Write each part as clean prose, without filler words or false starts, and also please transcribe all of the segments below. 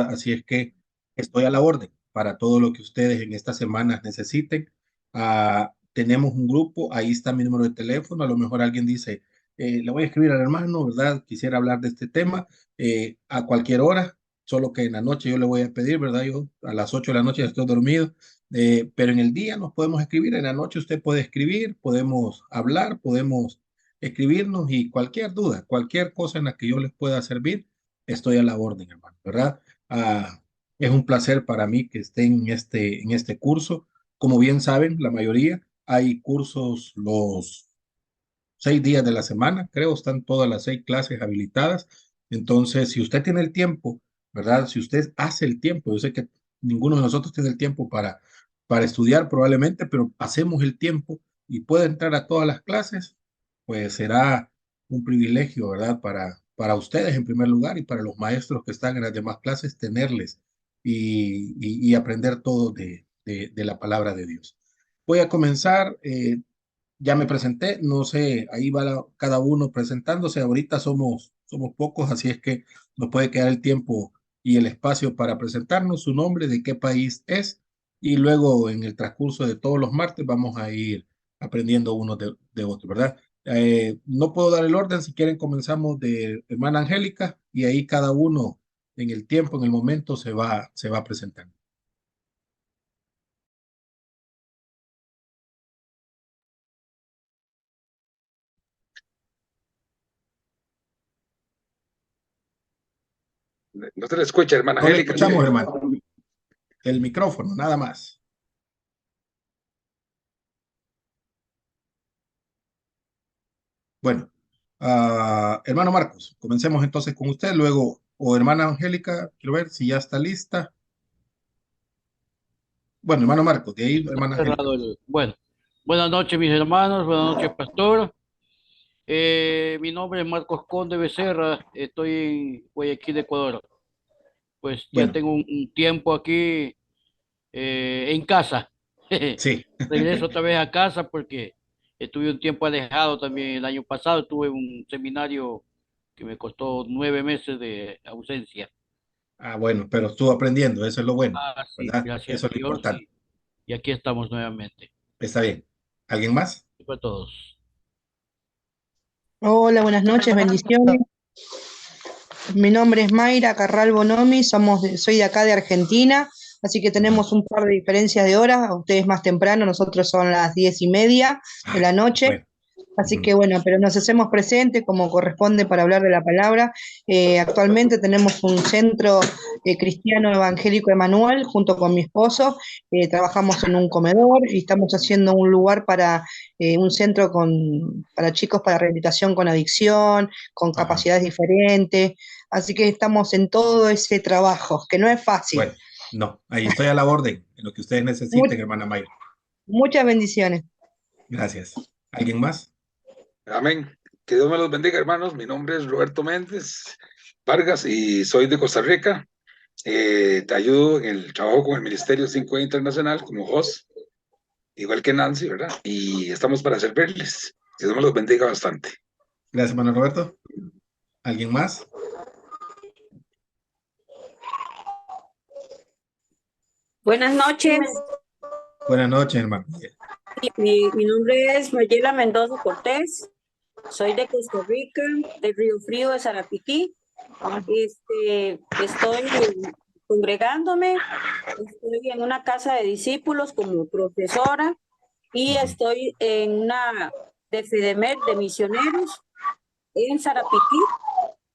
Así es que estoy a la orden para todo lo que ustedes en estas semanas necesiten. Tenemos un grupo, ahí está mi número de teléfono. A lo mejor alguien dice, le voy a escribir al hermano, ¿verdad? Quisiera hablar de este tema a cualquier hora, solo que en la noche yo le voy a pedir, ¿verdad? Yo a las 8 de la noche ya estoy dormido, pero en el día nos podemos escribir, en la noche usted puede escribir, podemos hablar, podemos escribirnos y cualquier duda, cualquier cosa en la que yo les pueda servir, estoy a la orden, hermano, ¿verdad? Ah, es un placer para mí que estén en este curso. Como bien saben, la mayoría hay cursos los 6 días de la semana, creo, están todas las 6 clases habilitadas. Entonces, si usted tiene el tiempo, ¿verdad? Si usted hace el tiempo, yo sé que ninguno de nosotros tiene el tiempo para estudiar probablemente, pero hacemos el tiempo y puede entrar a todas las clases, pues será un privilegio, ¿verdad? Para ustedes en primer lugar y para los maestros que están en las demás clases, tenerles y aprender todo de la palabra de Dios. Voy a comenzar. Ya me presenté, no sé, ahí va cada uno presentándose. Ahorita somos pocos, así es que nos puede quedar el tiempo y el espacio para presentarnos su nombre, de qué país es, y luego en el transcurso de todos los martes vamos a ir aprendiendo uno de otro, ¿verdad? No puedo dar el orden, si quieren comenzamos de hermana Angélica y ahí cada uno en el tiempo, en el momento se va presentando. No se le escucha, hermana No le Angélica, escuchamos, mire. hermano. El micrófono, nada más. Bueno, hermano Marcos, comencemos entonces con usted, luego, o hermana Angélica, quiero ver si ya está lista. Bueno, hermano Marcos, de ahí, hermana Angélica. Bueno, buenas noches mis hermanos, buenas noches pastor. Mi nombre es Marcos Conde Becerra, estoy en Guayaquil, Ecuador. Pues ya Bueno, tengo un tiempo aquí en casa. sí, Regreso otra vez a casa porque estuve un tiempo alejado también. El año pasado tuve un seminario que me costó 9 meses de ausencia. bueno, pero estuvo aprendiendo, eso es lo bueno, Sí, ¿verdad? gracias Eso a es lo Dios importante. y aquí estamos nuevamente. Está bien. ¿Alguien más? Y para todos. Hola, buenas noches, bendiciones. Mi nombre es Mayra Carral Bonomi, soy de acá de Argentina, así que Ujú. tenemos un par de diferencias de horas, ustedes más temprano, nosotros son las 10:30 de la noche, Bueno, así ujú. que bueno, pero nos hacemos presentes como corresponde para hablar de la palabra. Actualmente tenemos un centro cristiano evangélico Emanuel junto con mi esposo, trabajamos en un comedor y estamos haciendo un lugar para un centro para chicos para rehabilitación con adicción, con Ajá. capacidades diferentes. Así que estamos en todo ese trabajo, que no es fácil. Bueno, no, ahí estoy a la orden, en lo que ustedes necesiten, Mu- hermana Mayra. Muchas bendiciones. Gracias. ¿Alguien más? Amén. Que Dios me los bendiga, hermanos. Mi nombre es Roberto Méndez Vargas y soy de Costa Rica. Te ayudo en el trabajo con el Ministerio 5E Internacional como host, igual que Nancy, ¿verdad? Y estamos para servirles. Que Dios me los bendiga bastante. Gracias, hermano Roberto. ¿Alguien más? Buenas noches, Buenas noches, hermano. mi nombre es Mayela Mendoza Cortés, soy de Costa Rica, de Río Frío, de Sarapiquí. Estoy congregándome, estoy en una casa de discípulos como profesora y Ujú. estoy en una de FEDEMED de misioneros en Sarapiquí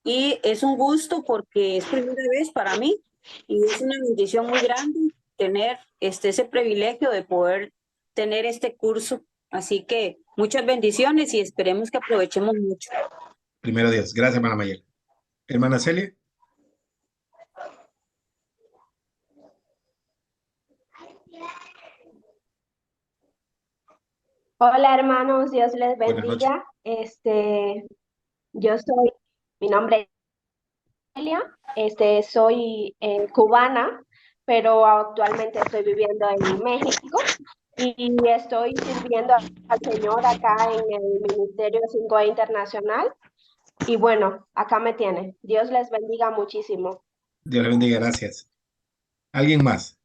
y es un gusto porque es primera vez para mí y es una bendición muy grande tener ese privilegio de poder tener este curso. Así que muchas bendiciones y esperemos que aprovechemos mucho. Primero Dios. Gracias, hermana Mayela. Hermana Celia. Hola hermanos, Dios les Buenas noches. bendiga. Yo soy, mi nombre es Celia, soy cubana, pero actualmente estoy viviendo en México y estoy sirviendo al Señor acá en el Ministerio 5E Internacional. Y bueno, acá me tienen. Dios les bendiga muchísimo. Dios le bendiga, gracias. ¿Alguien más?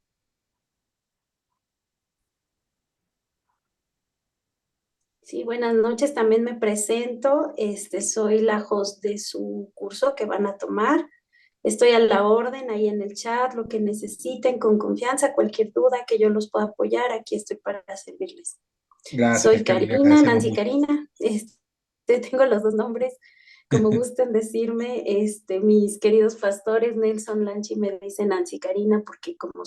Sí, buenas noches. También me presento. Soy la host de su curso que van a tomar. Estoy a la orden ahí en el chat, lo que necesiten con confianza, cualquier duda que yo los pueda apoyar, aquí estoy para servirles. Gracias, Soy Kelly, le Karina, agradecemos Nancy mucho. Karina. Tengo los dos nombres, como gusten decirme. Mis queridos pastores, Nelson Lanchi, me dice Nancy Karina porque como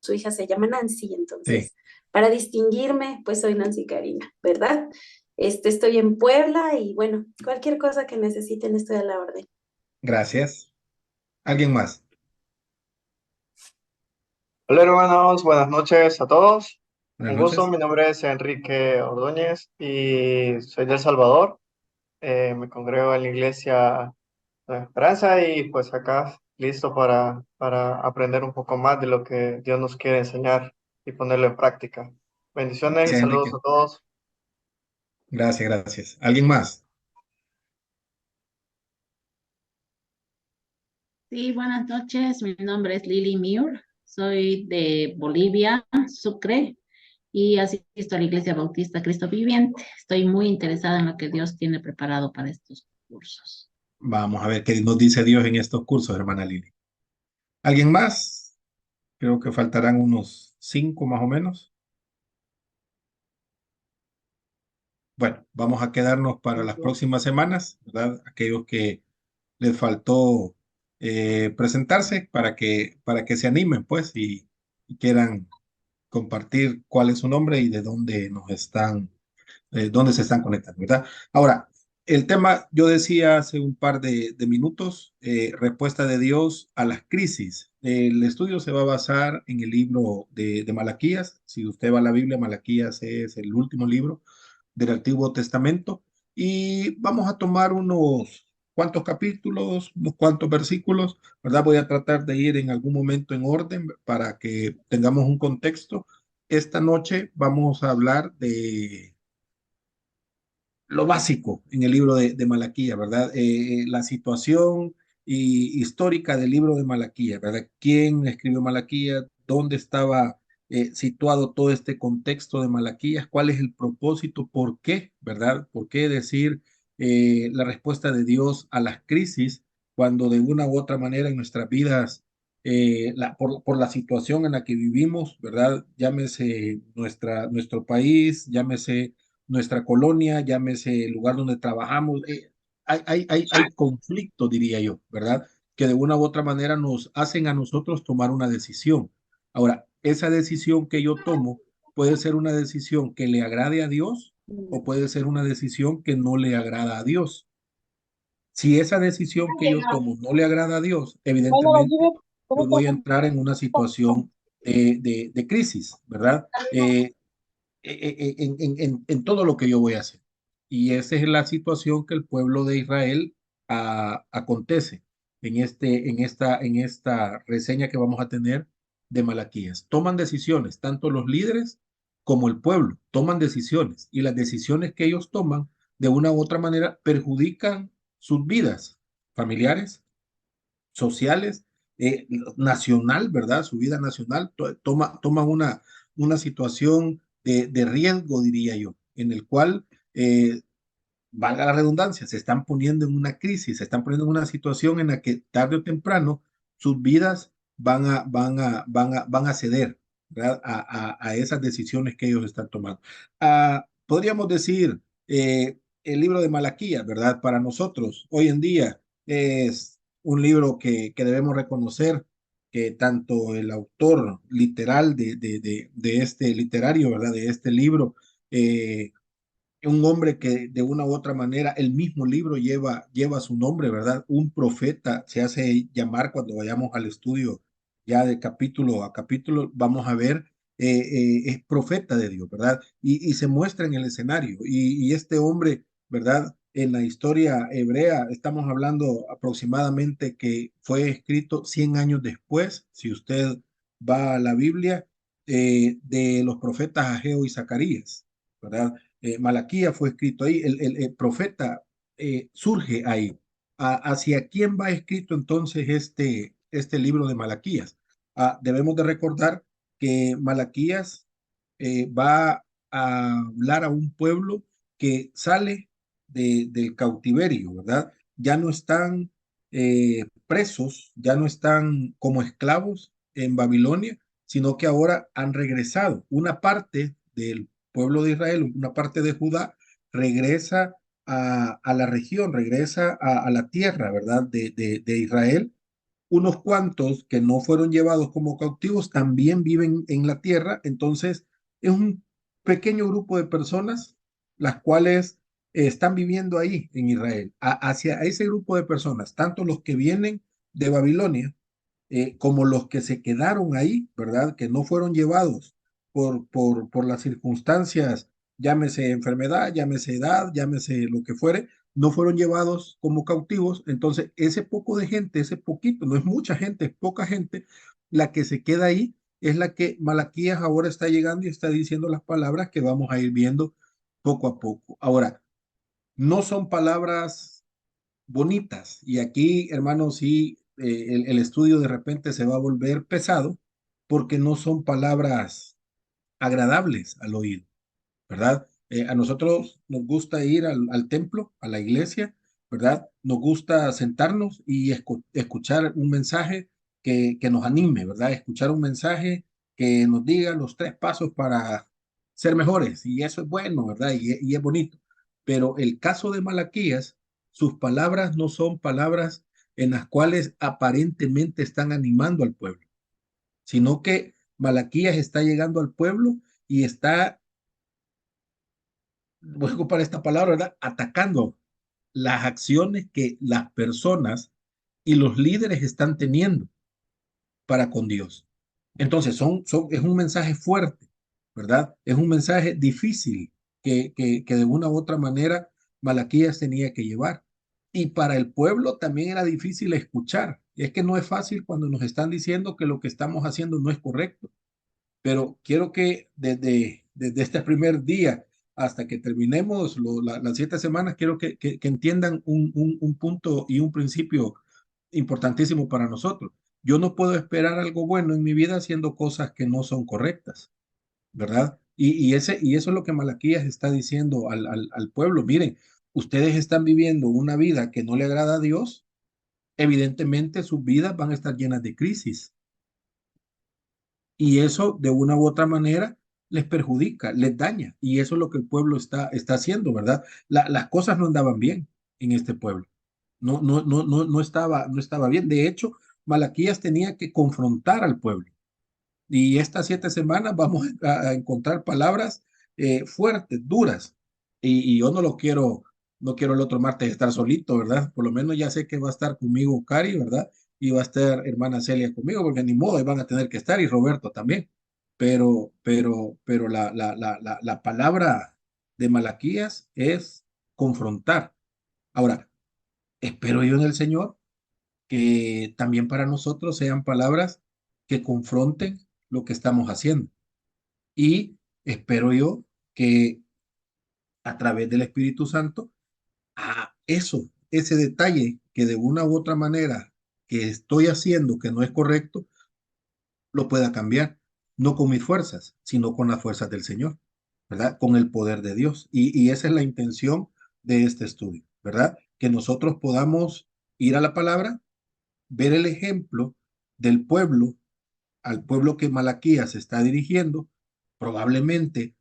su hija se llama Nancy, Sí, entonces para distinguirme, pues soy Nancy Karina, ¿verdad? Estoy en Puebla y bueno, cualquier cosa que necesiten estoy a la orden. gracias. ¿Alguien más? Hola hermanos, buenas noches a todos. Buenas Un gusto, noches. mi nombre es Enrique Ordóñez y soy de El Salvador. Me congrego en la iglesia de Esperanza y pues acá listo para aprender un poco más de lo que Dios nos quiere enseñar y ponerlo en práctica. Bendiciones y Gracias, saludos Enrique. a todos. Gracias, gracias. ¿Alguien más? Sí, buenas noches. Mi nombre es Lili Miur. Soy de Bolivia, Sucre, y asisto a la Iglesia Bautista Cristo Viviente. Estoy muy interesada en lo que Dios tiene preparado para estos cursos. Vamos a ver qué nos dice Dios en estos cursos, hermana Lili. ¿Alguien más? Creo que faltarán unos 5 más o menos. Bueno, vamos a quedarnos para las próximas semanas, ¿verdad? Aquellos que les faltó presentarse para que se animen, pues, y quieran compartir cuál es su nombre y de dónde nos están, dónde se están conectando, ¿verdad? Ahora, el tema, yo decía hace un par de minutos, respuesta de Dios a las crisis. El estudio se va a basar en el libro de Malaquías. Si usted va a la Biblia, Malaquías es el último libro del Antiguo Testamento. Y vamos a tomar unos cuantos capítulos, unos cuantos versículos, ¿verdad? Voy a tratar de ir en algún momento en orden para que tengamos un contexto. Esta noche vamos a hablar de lo básico en el libro de Malaquía, ¿verdad? La situación histórica del libro de Malaquía, ¿verdad? ¿Quién escribió Malaquía? ¿Dónde estaba situado todo este contexto de Malaquías? ¿Cuál es el propósito? ¿Por qué? ¿Verdad? ¿Por qué decir la respuesta de Dios a las crisis cuando de una u otra manera en nuestras vidas, por la situación en la que vivimos, ¿verdad? Llámese nuestro país, llámese nuestra colonia, llámese el lugar donde trabajamos, hay conflicto, diría yo, ¿verdad? Que de una u otra manera nos hacen a nosotros tomar una decisión. Ahora, esa decisión que yo tomo puede ser una decisión que le agrade a Dios o puede ser una decisión que no le agrada a Dios. Si esa decisión que yo tomo no le agrada a Dios, evidentemente yo voy a entrar en una situación de crisis, ¿verdad? En todo lo que yo voy a hacer. Y esa es la situación que el pueblo de Israel acontece en esta reseña que vamos a tener de Malaquías. Toman decisiones, tanto los líderes como el pueblo toman decisiones y las decisiones que ellos toman de una u otra manera perjudican sus vidas familiares, sociales, nacional, ¿verdad? Su vida nacional, toman una situación de riesgo, diría yo, en el cual, valga la redundancia, se están poniendo en una crisis, se están poniendo en una situación en la que tarde o temprano sus vidas van a ceder, ¿verdad? A esas decisiones que ellos están tomando. Podríamos decir, el libro de Malaquías, ¿verdad? Para nosotros, hoy en día, es un libro que debemos reconocer que tanto el autor literal de este literario, ¿verdad? De este libro, un hombre que de una u otra manera el mismo libro lleva su nombre, ¿verdad? Un profeta se hace llamar cuando vayamos al estudio ya de capítulo a capítulo, vamos a ver, es profeta de Dios, ¿verdad? Y se muestra en el escenario. Y este hombre, ¿verdad? En la historia hebrea, estamos hablando aproximadamente que fue escrito 100 años después, si usted va a la Biblia, de los profetas Ageo y Zacarías, ¿verdad? Malaquía fue escrito ahí, el profeta surge ahí. ¿Hacia quién va escrito entonces este libro de Malaquías. Debemos de recordar que Malaquías va a hablar a un pueblo que sale del cautiverio, ¿verdad? Ya no están presos, ya no están como esclavos en Babilonia, sino que ahora han regresado. Una parte del pueblo de Israel, una parte de Judá, regresa a la región, regresa a la tierra, ¿verdad? De Israel. Unos cuantos que no fueron llevados como cautivos también viven en la tierra, entonces es un pequeño grupo de personas las cuales están viviendo ahí en Israel. Hacia ese grupo de personas, tanto los que vienen de Babilonia como los que se quedaron ahí, ¿verdad? Que no fueron llevados por las circunstancias, llámese enfermedad, llámese edad, llámese lo que fuere, no fueron llevados como cautivos. Entonces, ese poco de gente, ese poquito, no es mucha gente, es poca gente, la que se queda ahí es la que Malaquías ahora está llegando y está diciendo las palabras que vamos a ir viendo poco a poco. Ahora, no son palabras bonitas. Y aquí, hermanos, sí, el estudio de repente se va a volver pesado porque no son palabras agradables al oído, ¿verdad? A nosotros nos gusta ir al templo, a la iglesia, ¿verdad? Nos gusta sentarnos y escuchar un mensaje que nos anime, ¿verdad? Escuchar un mensaje que nos diga los 3 pasos para ser mejores. Y eso es bueno, ¿verdad? Y es bonito. Pero el caso de Malaquías, sus palabras no son palabras en las cuales aparentemente están animando al pueblo, sino que Malaquías está llegando al pueblo y está, voy a ocupar esta palabra, ¿verdad? Atacando las acciones que las personas y los líderes están teniendo para con Dios. Entonces, es un mensaje fuerte, ¿verdad? Es un mensaje difícil que de una u otra manera Malaquías tenía que llevar. Y para el pueblo también era difícil escuchar. Es que no es fácil cuando nos están diciendo que lo que estamos haciendo no es correcto. Pero quiero que desde este primer día hasta que terminemos las 7 semanas, quiero que entiendan un punto y un principio importantísimo para nosotros. Yo no puedo esperar algo bueno en mi vida haciendo cosas que no son correctas, ¿verdad? Y eso es lo que Malaquías está diciendo al pueblo. Miren, ustedes están viviendo una vida que no le agrada a Dios, evidentemente sus vidas van a estar llenas de crisis. Y eso de una u otra manera les perjudica, les daña. Y eso es lo que el pueblo está haciendo, ¿verdad? Las cosas no andaban bien en este pueblo. No estaba bien. De hecho, Malaquías tenía que confrontar al pueblo. Y estas 7 semanas vamos a encontrar palabras fuertes, duras. Y yo no quiero el otro martes estar solito, ¿verdad? Por lo menos ya sé que va a estar conmigo Cari, ¿verdad? Y va a estar hermana Celia conmigo, porque ni modo, ahí van a tener que estar, y Roberto también. Pero la palabra de Malaquías es confrontar. Ahora, espero yo en el Señor que también para nosotros sean palabras que confronten lo que estamos haciendo. Y espero yo que a través del Espíritu Santo, ese detalle que de una u otra manera que estoy haciendo que no es correcto, lo pueda cambiar, no con mis fuerzas, sino con las fuerzas del Señor, ¿verdad? Con el poder de Dios. Y esa es la intención de este estudio, ¿verdad? Que nosotros podamos ir a la palabra, ver el ejemplo del pueblo, al pueblo que Malaquías está dirigiendo, probablemente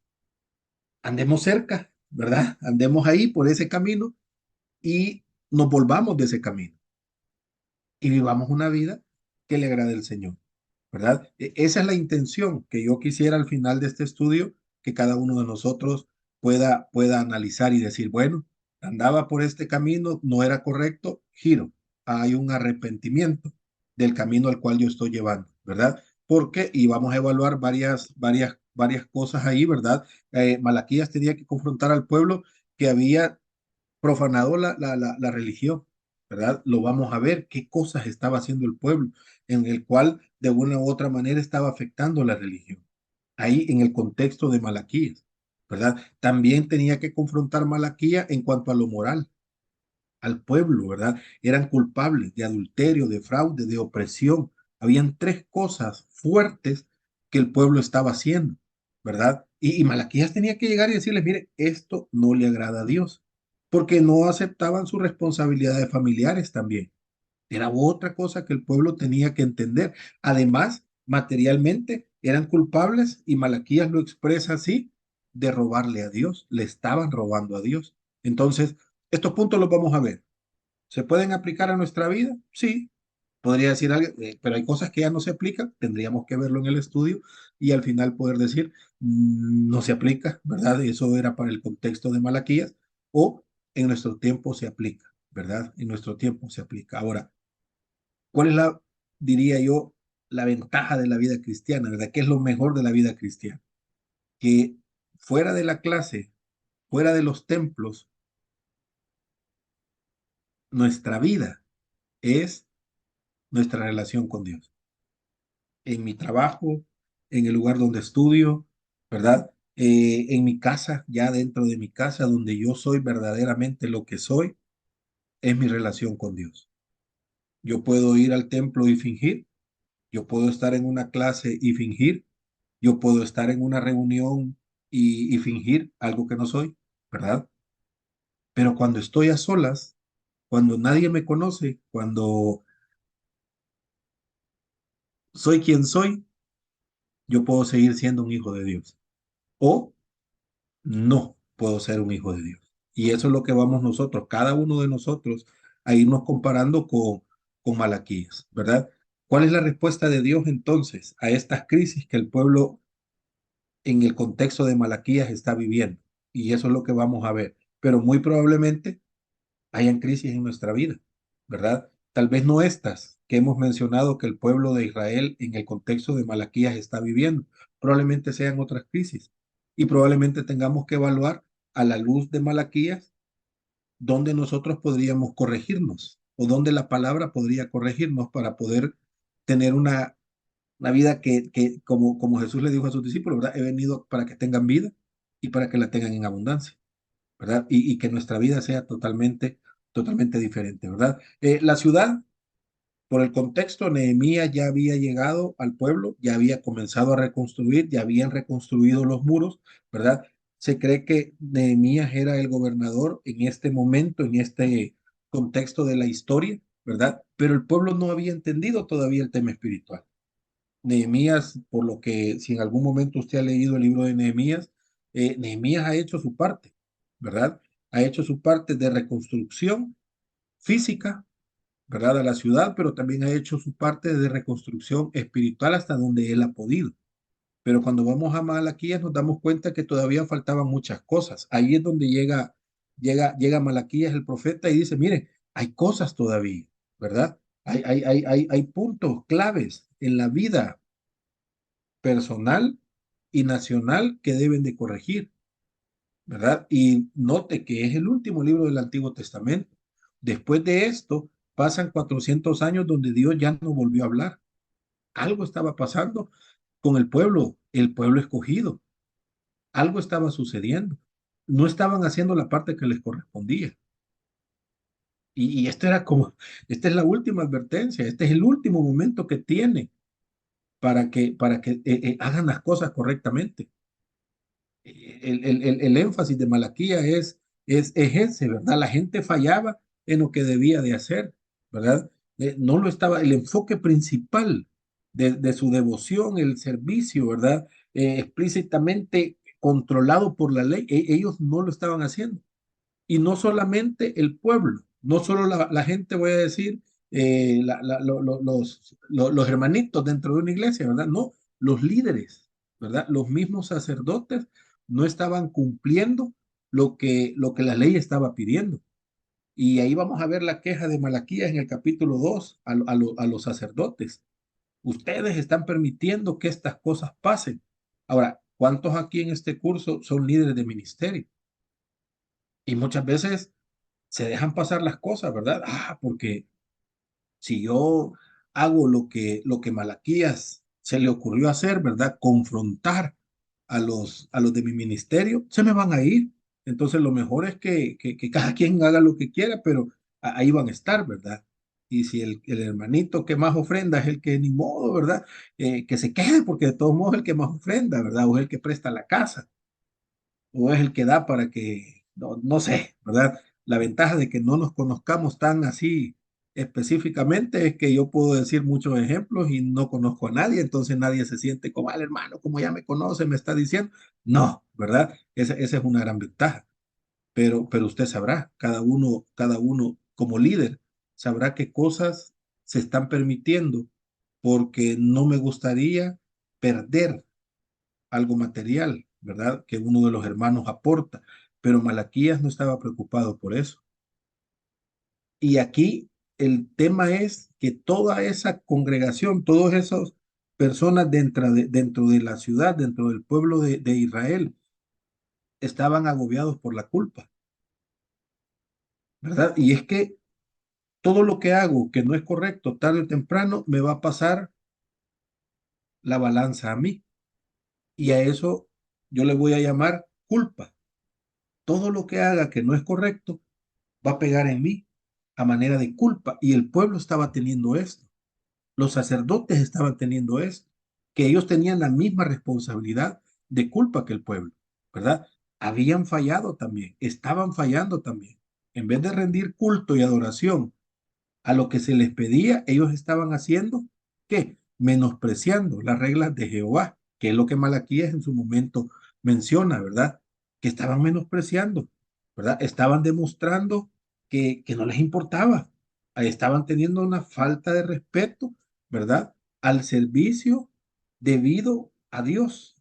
andemos cerca, ¿verdad? Andemos ahí por ese camino y nos volvamos de ese camino y vivamos una vida que le agrade al Señor, ¿verdad? Esa es la intención que yo quisiera al final de este estudio, que cada uno de nosotros pueda analizar y decir, bueno, andaba por este camino, no era correcto, giro, hay un arrepentimiento del camino al cual yo estoy llevando, ¿verdad? Porque, y vamos a evaluar varias cosas ahí, ¿verdad? Malaquías tenía que confrontar al pueblo que había profanado la religión, ¿verdad? Lo vamos a ver, qué cosas estaba haciendo el pueblo, en el cual de una u otra manera estaba afectando la religión. Ahí en el contexto de Malaquías, ¿verdad? También tenía que confrontar Malaquías en cuanto a lo moral, al pueblo, ¿verdad? Eran culpables de adulterio, de fraude, de opresión. Habían tres cosas fuertes que el pueblo estaba haciendo, ¿verdad? Y Malaquías tenía que llegar y decirles, mire, esto no le agrada a Dios, porque no aceptaban sus responsabilidades familiares también. Era otra cosa que el pueblo tenía que entender. Además, materialmente eran culpables y Malaquías lo expresa así, de robarle a Dios. Le estaban robando a Dios. Entonces, estos puntos los vamos a ver. ¿Se pueden aplicar a nuestra vida? Sí. Podría decir algo, pero hay cosas que ya no se aplican. Tendríamos que verlo en el estudio y al final poder decir, no se aplica, ¿verdad? Eso era para el contexto de Malaquías o en nuestro tiempo se aplica, ¿verdad? En nuestro tiempo se aplica. Ahora, ¿cuál es diría yo, la ventaja de la vida cristiana, ¿verdad? ¿Qué es lo mejor de la vida cristiana? Que fuera de la clase, fuera de los templos, nuestra vida es nuestra relación con Dios. En mi trabajo, en el lugar donde estudio, ¿verdad? En mi casa, ya dentro de mi casa, donde yo soy verdaderamente lo que soy, es mi relación con Dios. Yo puedo ir al templo y fingir, yo puedo estar en una clase y fingir, yo puedo estar en una reunión y fingir algo que no soy, ¿verdad? Pero cuando estoy a solas, cuando nadie me conoce, cuando soy quien soy, yo puedo seguir siendo un hijo de Dios. O no puedo ser un hijo de Dios. Y eso es lo que vamos nosotros, cada uno de nosotros, a irnos comparando con Malaquías, ¿verdad? ¿Cuál es la respuesta de Dios entonces a estas crisis que el pueblo en el contexto de Malaquías está viviendo? Y eso es lo que vamos a ver. Pero muy probablemente hayan crisis en nuestra vida, ¿verdad? Tal vez no estas que hemos mencionado que el pueblo de Israel en el contexto de Malaquías está viviendo, probablemente sean otras crisis y probablemente tengamos que evaluar a la luz de Malaquías dónde nosotros podríamos corregirnos o dónde la palabra podría corregirnos para poder tener una vida que como Jesús le dijo a sus discípulos, ¿verdad? He venido para que tengan vida y para que la tengan en abundancia. ¿Verdad? Y que nuestra vida sea totalmente diferente, ¿verdad? La ciudad, por el contexto, Nehemías ya había llegado al pueblo, ya había comenzado a reconstruir, ya habían reconstruido los muros, ¿verdad? Se cree que Nehemías era el gobernador en este momento, en este contexto de la historia, ¿verdad? Pero el pueblo no había entendido todavía el tema espiritual. Nehemías, por lo que si en algún momento usted ha leído el libro de Nehemías, Nehemías ha hecho su parte, ¿verdad? Ha hecho su parte de reconstrucción física, ¿verdad? A la ciudad, pero también ha hecho su parte de reconstrucción espiritual hasta donde él ha podido. Pero cuando vamos a Malaquías nos damos cuenta que todavía faltaban muchas cosas. Ahí es donde llega Malaquías el profeta y dice, mire, hay cosas todavía, ¿verdad? Hay puntos claves en la vida personal y nacional que deben de corregir, ¿verdad? Y note que es el último libro del Antiguo Testamento. Después de esto, pasan 400 años donde Dios ya no volvió a hablar. Algo estaba pasando con el pueblo escogido. Algo estaba sucediendo. No estaban haciendo la parte que les correspondía. Y esto era como, esta es la última advertencia, este es el último momento que tiene para que hagan las cosas correctamente. El énfasis de Malaquía es ese, ¿verdad? La gente fallaba en lo que debía de hacer, ¿verdad? No lo estaba, el enfoque principal de su devoción, el servicio, ¿verdad? Explícitamente controlado por la ley, ellos no lo estaban haciendo. Y no solamente el pueblo, no solo la gente, voy a decir, los hermanitos dentro de una iglesia, ¿verdad? No, los líderes, ¿verdad? Los mismos sacerdotes no estaban cumpliendo lo que la ley estaba pidiendo. Y ahí vamos a ver la queja de Malaquías en el capítulo 2 a los sacerdotes. Ustedes están permitiendo que estas cosas pasen. Ahora, ¿cuántos aquí en este curso son líderes de ministerio? Y muchas veces se dejan pasar las cosas, ¿verdad? Porque si yo hago lo que Malaquías se le ocurrió hacer, ¿verdad? Confrontar a los de mi ministerio, se me van a ir. Entonces lo mejor es que cada quien haga lo que quiera, pero ahí van a estar, ¿verdad? Y si el hermanito que más ofrenda es el que ni modo, ¿verdad? Que se quede, porque de todos modos es el que más ofrenda, ¿verdad? O es el que presta la casa, o es el que da para que, no sé, ¿verdad? La ventaja de que no nos conozcamos tan así específicamente es que yo puedo decir muchos ejemplos y no conozco a nadie, entonces nadie se siente como, al hermano, como ya me conoce, me está diciendo. No, ¿verdad? Esa es una gran ventaja. Pero usted sabrá, cada uno como líder, sabrá qué cosas se están permitiendo, porque no me gustaría perder algo material, ¿verdad? Que uno de los hermanos aporta, pero Malaquías no estaba preocupado por eso. Y aquí el tema es que toda esa congregación, todas esas personas dentro de la ciudad, dentro del pueblo de Israel, estaban agobiados por la culpa, ¿verdad? Y es que todo lo que hago que no es correcto, tarde o temprano, me va a pasar la balanza a mí. Y a eso yo le voy a llamar culpa. Todo lo que haga que no es correcto va a pegar en mí a manera de culpa. Y el pueblo estaba teniendo esto. Los sacerdotes estaban teniendo esto. Que ellos tenían la misma responsabilidad de culpa que el pueblo, ¿verdad? Habían fallado también, estaban fallando también. En vez de rendir culto y adoración a lo que se les pedía, ellos estaban haciendo, ¿qué? Menospreciando las reglas de Jehová, que es lo que Malaquías en su momento menciona, ¿verdad? Que estaban menospreciando, ¿verdad? Estaban demostrando que no les importaba. Estaban teniendo una falta de respeto, ¿verdad? Al servicio debido a Dios,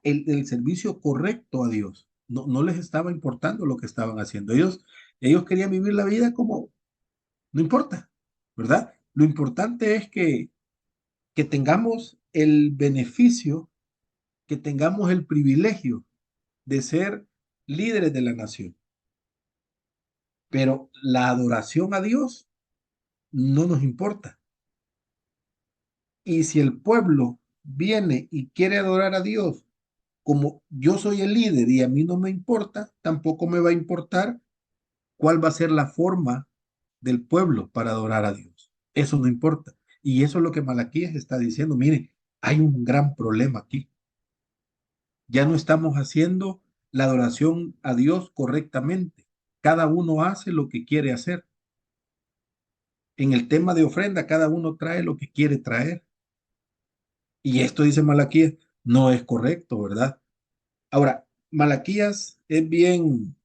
el servicio correcto a Dios. No, no les estaba importando lo que estaban haciendo. Ellos querían vivir la vida como, no importa, ¿verdad? Lo importante es que tengamos el beneficio, que tengamos el privilegio de ser líderes de la nación. Pero la adoración a Dios no nos importa. Y si el pueblo viene y quiere adorar a Dios, como yo soy el líder y a mí no me importa, tampoco me va a importar cuál va a ser la forma del pueblo para adorar a Dios. Eso no importa. Y eso es lo que Malaquías está diciendo. Miren, hay un gran problema aquí. Ya no estamos haciendo la adoración a Dios correctamente. Cada uno hace lo que quiere hacer. En el tema de ofrenda, cada uno trae lo que quiere traer. Y esto dice Malaquías, no es correcto, ¿verdad? Ahora, Malaquías es bien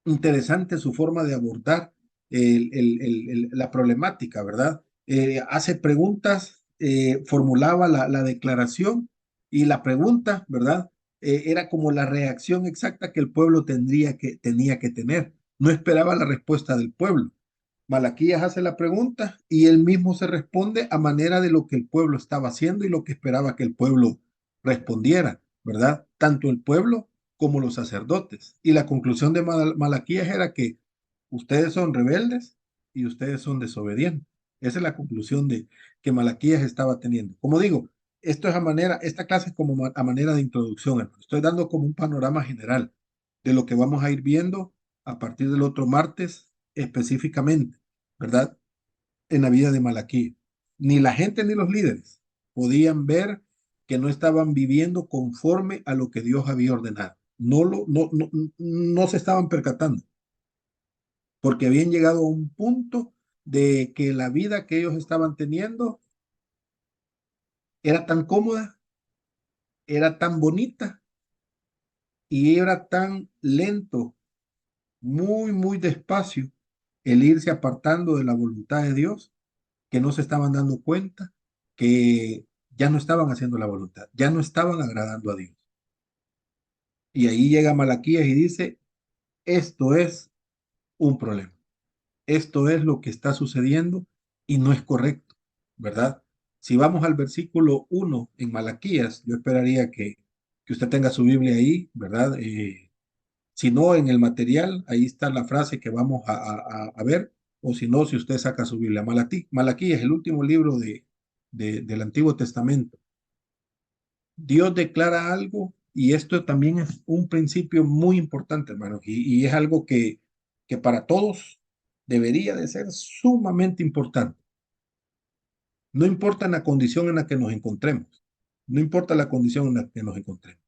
interesante su forma de abordar la problemática, ¿verdad? Hace preguntas, formulaba la declaración y la pregunta, ¿verdad? Era como la reacción exacta que el pueblo tenía que tener. No esperaba la respuesta del pueblo. Malaquías hace la pregunta y él mismo se responde a manera de lo que el pueblo estaba haciendo y lo que esperaba que el pueblo respondiera, ¿verdad? Tanto el pueblo como los sacerdotes. Y la conclusión de Malaquías era que ustedes son rebeldes y ustedes son desobedientes. Esa es la conclusión de que Malaquías estaba teniendo. Como digo, esto es esta clase es como a manera de introducción, hermano. Estoy dando como un panorama general de lo que vamos a ir viendo a partir del otro martes específicamente, ¿verdad? En la vida de Malaquías. Ni la gente ni los líderes podían ver que no estaban viviendo conforme a lo que Dios había ordenado. No se estaban percatando, porque habían llegado a un punto de que la vida que ellos estaban teniendo era tan cómoda, era tan bonita y era tan lento, muy despacio el irse apartando de la voluntad de Dios, que no se estaban dando cuenta que ya no estaban haciendo la voluntad, ya no estaban agradando a Dios. Y ahí llega Malaquías y dice, esto es un problema. Esto es lo que está sucediendo y no es correcto, ¿verdad? Si vamos al versículo 1 en Malaquías, yo esperaría que usted tenga su Biblia ahí, ¿verdad? Si no, en el material, ahí está la frase que vamos a ver, o si no, si usted saca su Biblia. Malaquías es el último libro del Antiguo Testamento. Dios declara algo y esto también es un principio muy importante, hermanos, y es algo que para todos debería de ser sumamente importante. No importa la condición en la que nos encontremos. No importa la condición en la que nos encontremos.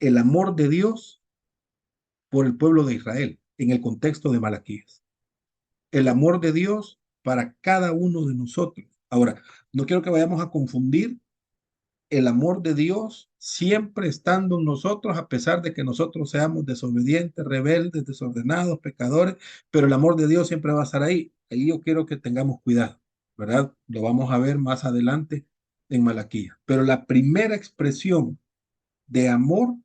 El amor de Dios por el pueblo de Israel en el contexto de Malaquías. El amor de Dios para cada uno de nosotros. Ahora, no quiero que vayamos a confundir el amor de Dios siempre estando en nosotros, a pesar de que nosotros seamos desobedientes, rebeldes, desordenados, pecadores, pero el amor de Dios siempre va a estar ahí. Ahí yo quiero que tengamos cuidado, ¿verdad? Lo vamos a ver más adelante en Malaquías. Pero la primera expresión de amor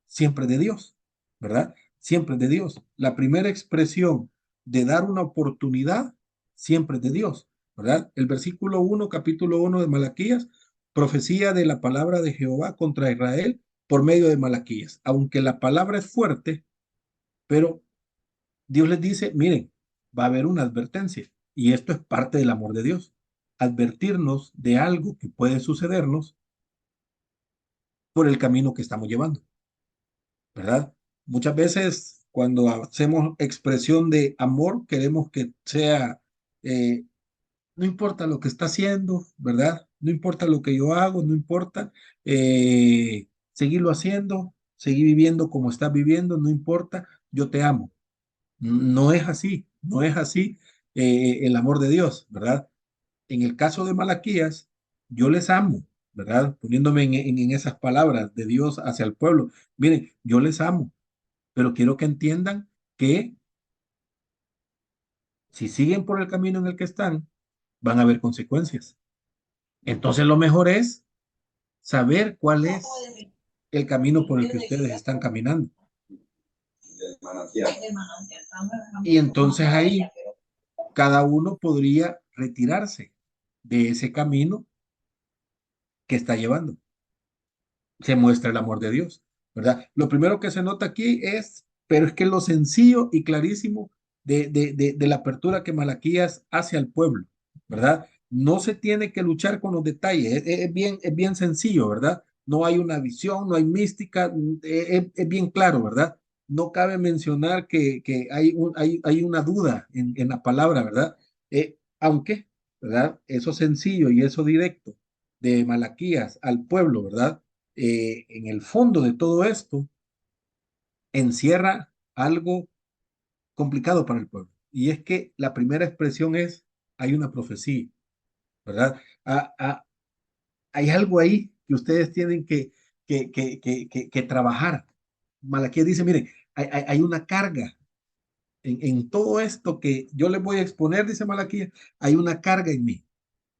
siempre de Dios, ¿verdad? Siempre de Dios. La primera expresión de dar una oportunidad siempre de Dios, ¿verdad? El versículo 1, capítulo 1 de Malaquías, profecía de la palabra de Jehová contra Israel por medio de Malaquías. Aunque la palabra es fuerte, pero Dios les dice, miren, va a haber una advertencia y esto es parte del amor de Dios. Advertirnos de algo que puede sucedernos por el camino que estamos llevando, ¿verdad? Muchas veces cuando hacemos expresión de amor, queremos que sea, no importa lo que está haciendo, ¿verdad? No importa lo que yo hago, no importa, seguirlo haciendo, seguir viviendo como estás viviendo, no importa, yo te amo. No es así, no es así el amor de Dios, ¿verdad? En el caso de Malaquías, yo les amo, ¿verdad? Poniéndome en esas palabras de Dios hacia el pueblo. Miren, yo les amo, pero quiero que entiendan que si siguen por el camino en el que están, van a haber consecuencias. Entonces lo mejor es saber cuál es el camino por el que ustedes están caminando. Y entonces ahí cada uno podría retirarse de ese camino que está llevando. Se muestra el amor de Dios, ¿verdad? Lo primero que se nota aquí es, pero es que lo sencillo y clarísimo de la apertura que Malaquías hace al pueblo, ¿verdad? No se tiene que luchar con los detalles, es bien sencillo, ¿verdad? No hay una visión, no hay mística, es bien claro, ¿verdad? No cabe mencionar que hay una duda en la palabra, ¿verdad? Aunque, ¿verdad? Eso sencillo y eso directo de Malaquías al pueblo, ¿verdad? En el fondo de todo esto encierra algo complicado para el pueblo. Y es que la primera expresión es, hay una profecía, ¿verdad? Hay algo ahí que ustedes tienen que trabajar. Malaquías dice, miren, hay una carga. En todo esto que yo les voy a exponer, dice Malaquías, hay una carga en mí.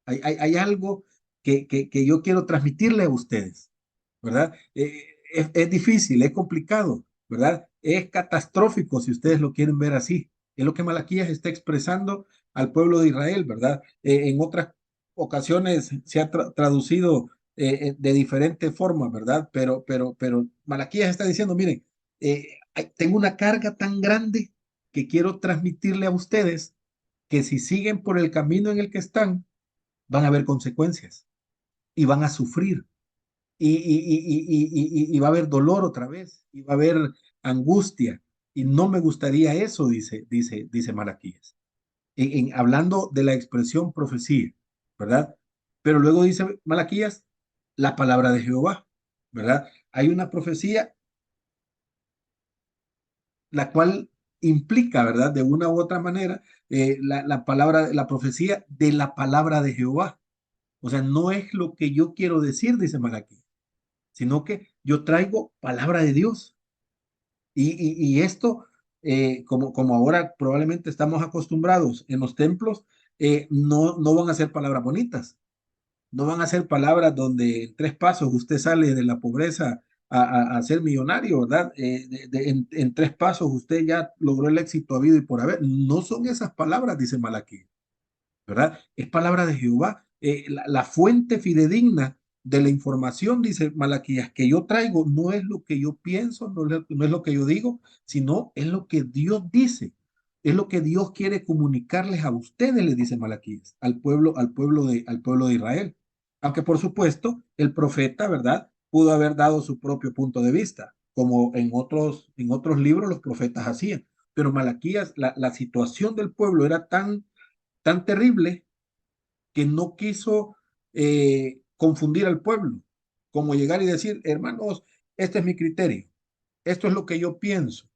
Hay algo que yo quiero transmitirle a ustedes, ¿verdad? Es difícil, es complicado, ¿verdad? Es catastrófico si ustedes lo quieren ver así. Es lo que Malaquías está expresando al pueblo de Israel, ¿verdad? En otras ocasiones se ha traducido de diferentes formas, ¿verdad? Pero Malaquías está diciendo, miren, tengo una carga tan grande que quiero transmitirle a ustedes que si siguen por el camino en el que están, van a haber consecuencias y van a sufrir y va a haber dolor otra vez y va a haber angustia y no me gustaría eso, dice Malaquías, hablando de la expresión profecía, ¿verdad? Pero luego dice Malaquías, la palabra de Jehová, ¿verdad? Hay una profecía la cual implica, ¿verdad? De una u otra manera, la palabra, la profecía de la palabra de Jehová. O sea, no es lo que yo quiero decir, dice Malaquías, sino que yo traigo palabra de Dios. Y esto, como ahora probablemente estamos acostumbrados en los templos, no van a ser palabras bonitas, no van a ser palabras donde en 3 pasos usted sale de la pobreza a ser millonario, ¿verdad? En 3 pasos usted ya logró el éxito habido y por haber. No son esas palabras, dice Malaquías, ¿verdad? Es palabra de Jehová. La fuente fidedigna de la información, dice Malaquías, que yo traigo no es lo que yo pienso, no es lo que yo digo, sino es lo que Dios dice. Es lo que Dios quiere comunicarles a ustedes, les dice Malaquías, al pueblo de Israel. Aunque por supuesto el profeta, ¿verdad? Pudo haber dado su propio punto de vista, como en otros libros los profetas hacían. pero Malaquías, la situación del pueblo era tan terrible que no quiso confundir al pueblo, como llegar y decir, hermanos, este es mi criterio, esto es lo que yo pienso,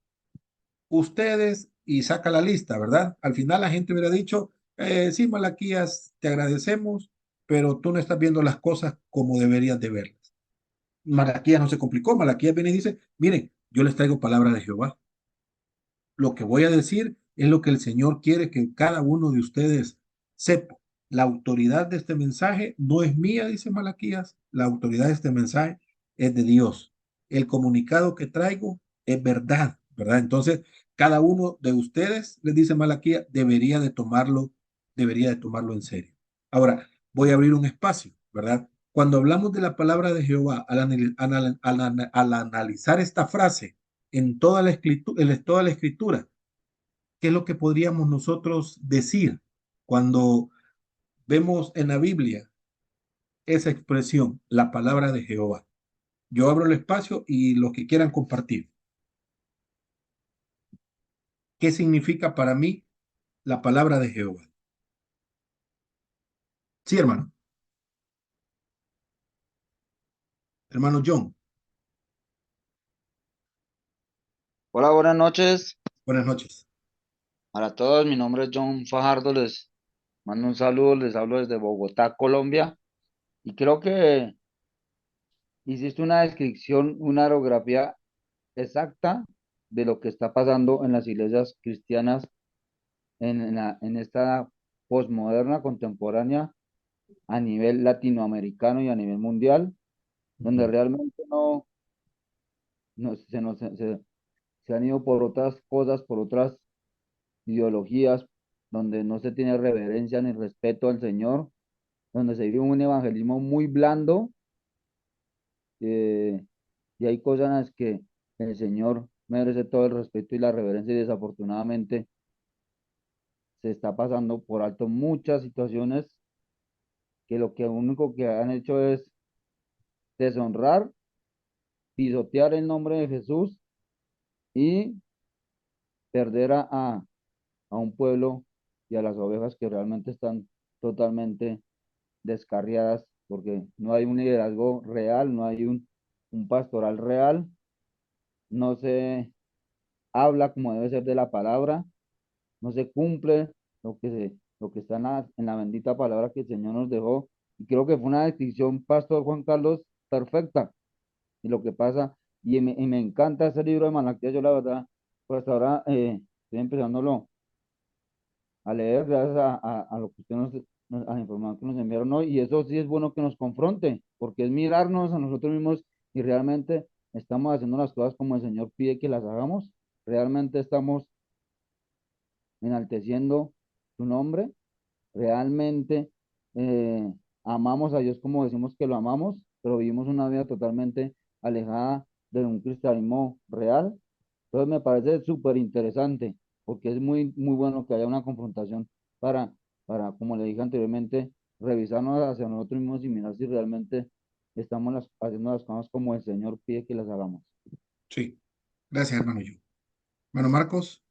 ustedes, y saca la lista, ¿verdad? Al final la gente hubiera dicho, sí, Malaquías, te agradecemos, pero tú no estás viendo las cosas como deberías de verlas. Malaquías no se complicó, Malaquías viene y dice, miren, yo les traigo palabra de Jehová. Lo que voy a decir es lo que el Señor quiere que cada uno de ustedes sepa. La autoridad de este mensaje no es mía, dice Malaquías, la autoridad de este mensaje es de Dios. El comunicado que traigo es verdad, ¿verdad? Entonces, cada uno de ustedes, les dice Malaquías, debería de tomarlo en serio. Ahora, voy a abrir un espacio, ¿verdad? Cuando hablamos de la palabra de Jehová, al analizar esta frase, en toda la escritura. ¿Qué es lo que podríamos nosotros decir cuando vemos en la Biblia esa expresión, la palabra de Jehová? Yo abro el espacio y los que quieran compartir. ¿Qué significa para mí la palabra de Jehová? Sí, hermano. Hermano John, Hola, buenas noches buenas noches. para todos. Mi nombre es John Fajardo. Les mando un saludo. Les hablo desde Bogotá, Colombia. Y creo que hiciste una descripción, una orografía exacta de lo que está pasando en las iglesias cristianas en esta posmoderna contemporánea a nivel latinoamericano y a nivel mundial, donde realmente se han ido por otras cosas, por otras ideologías, donde no se tiene reverencia ni respeto al Señor, donde se vive un evangelismo muy blando, eh, y hay cosas en las que el Señor merece todo el respeto y la reverencia, y desafortunadamente se está pasando por alto muchas situaciones que lo que único que han hecho es deshonrar, pisotear el nombre de Jesús y perder a un pueblo y a las ovejas que realmente están totalmente descarriadas, porque no hay un liderazgo real, no hay un pastoral real, no se habla como debe ser de la palabra, no se cumple lo que está en la bendita palabra que el Señor nos dejó. Y creo que fue una descripción, Pastor Juan Carlos, perfecta. Y lo que pasa, y me encanta ese libro de Malaquías, yo la verdad, pues hasta ahora estoy empezándolo a leer gracias a lo que usted a la información que nos enviaron hoy, y eso sí es bueno que nos confronte, porque es mirarnos a nosotros mismos y realmente estamos haciendo las cosas como el Señor pide que las hagamos, realmente estamos enalteciendo su nombre, realmente amamos a Dios como decimos que lo amamos, pero vivimos una vida totalmente alejada de un cristianismo real. Entonces me parece súper interesante, porque es muy bueno que haya una confrontación para, como le dije anteriormente, revisarnos hacia nosotros mismos y mirar si realmente estamos haciendo las cosas como el Señor pide que las hagamos. Sí, gracias, hermano John. Hermano Marcos,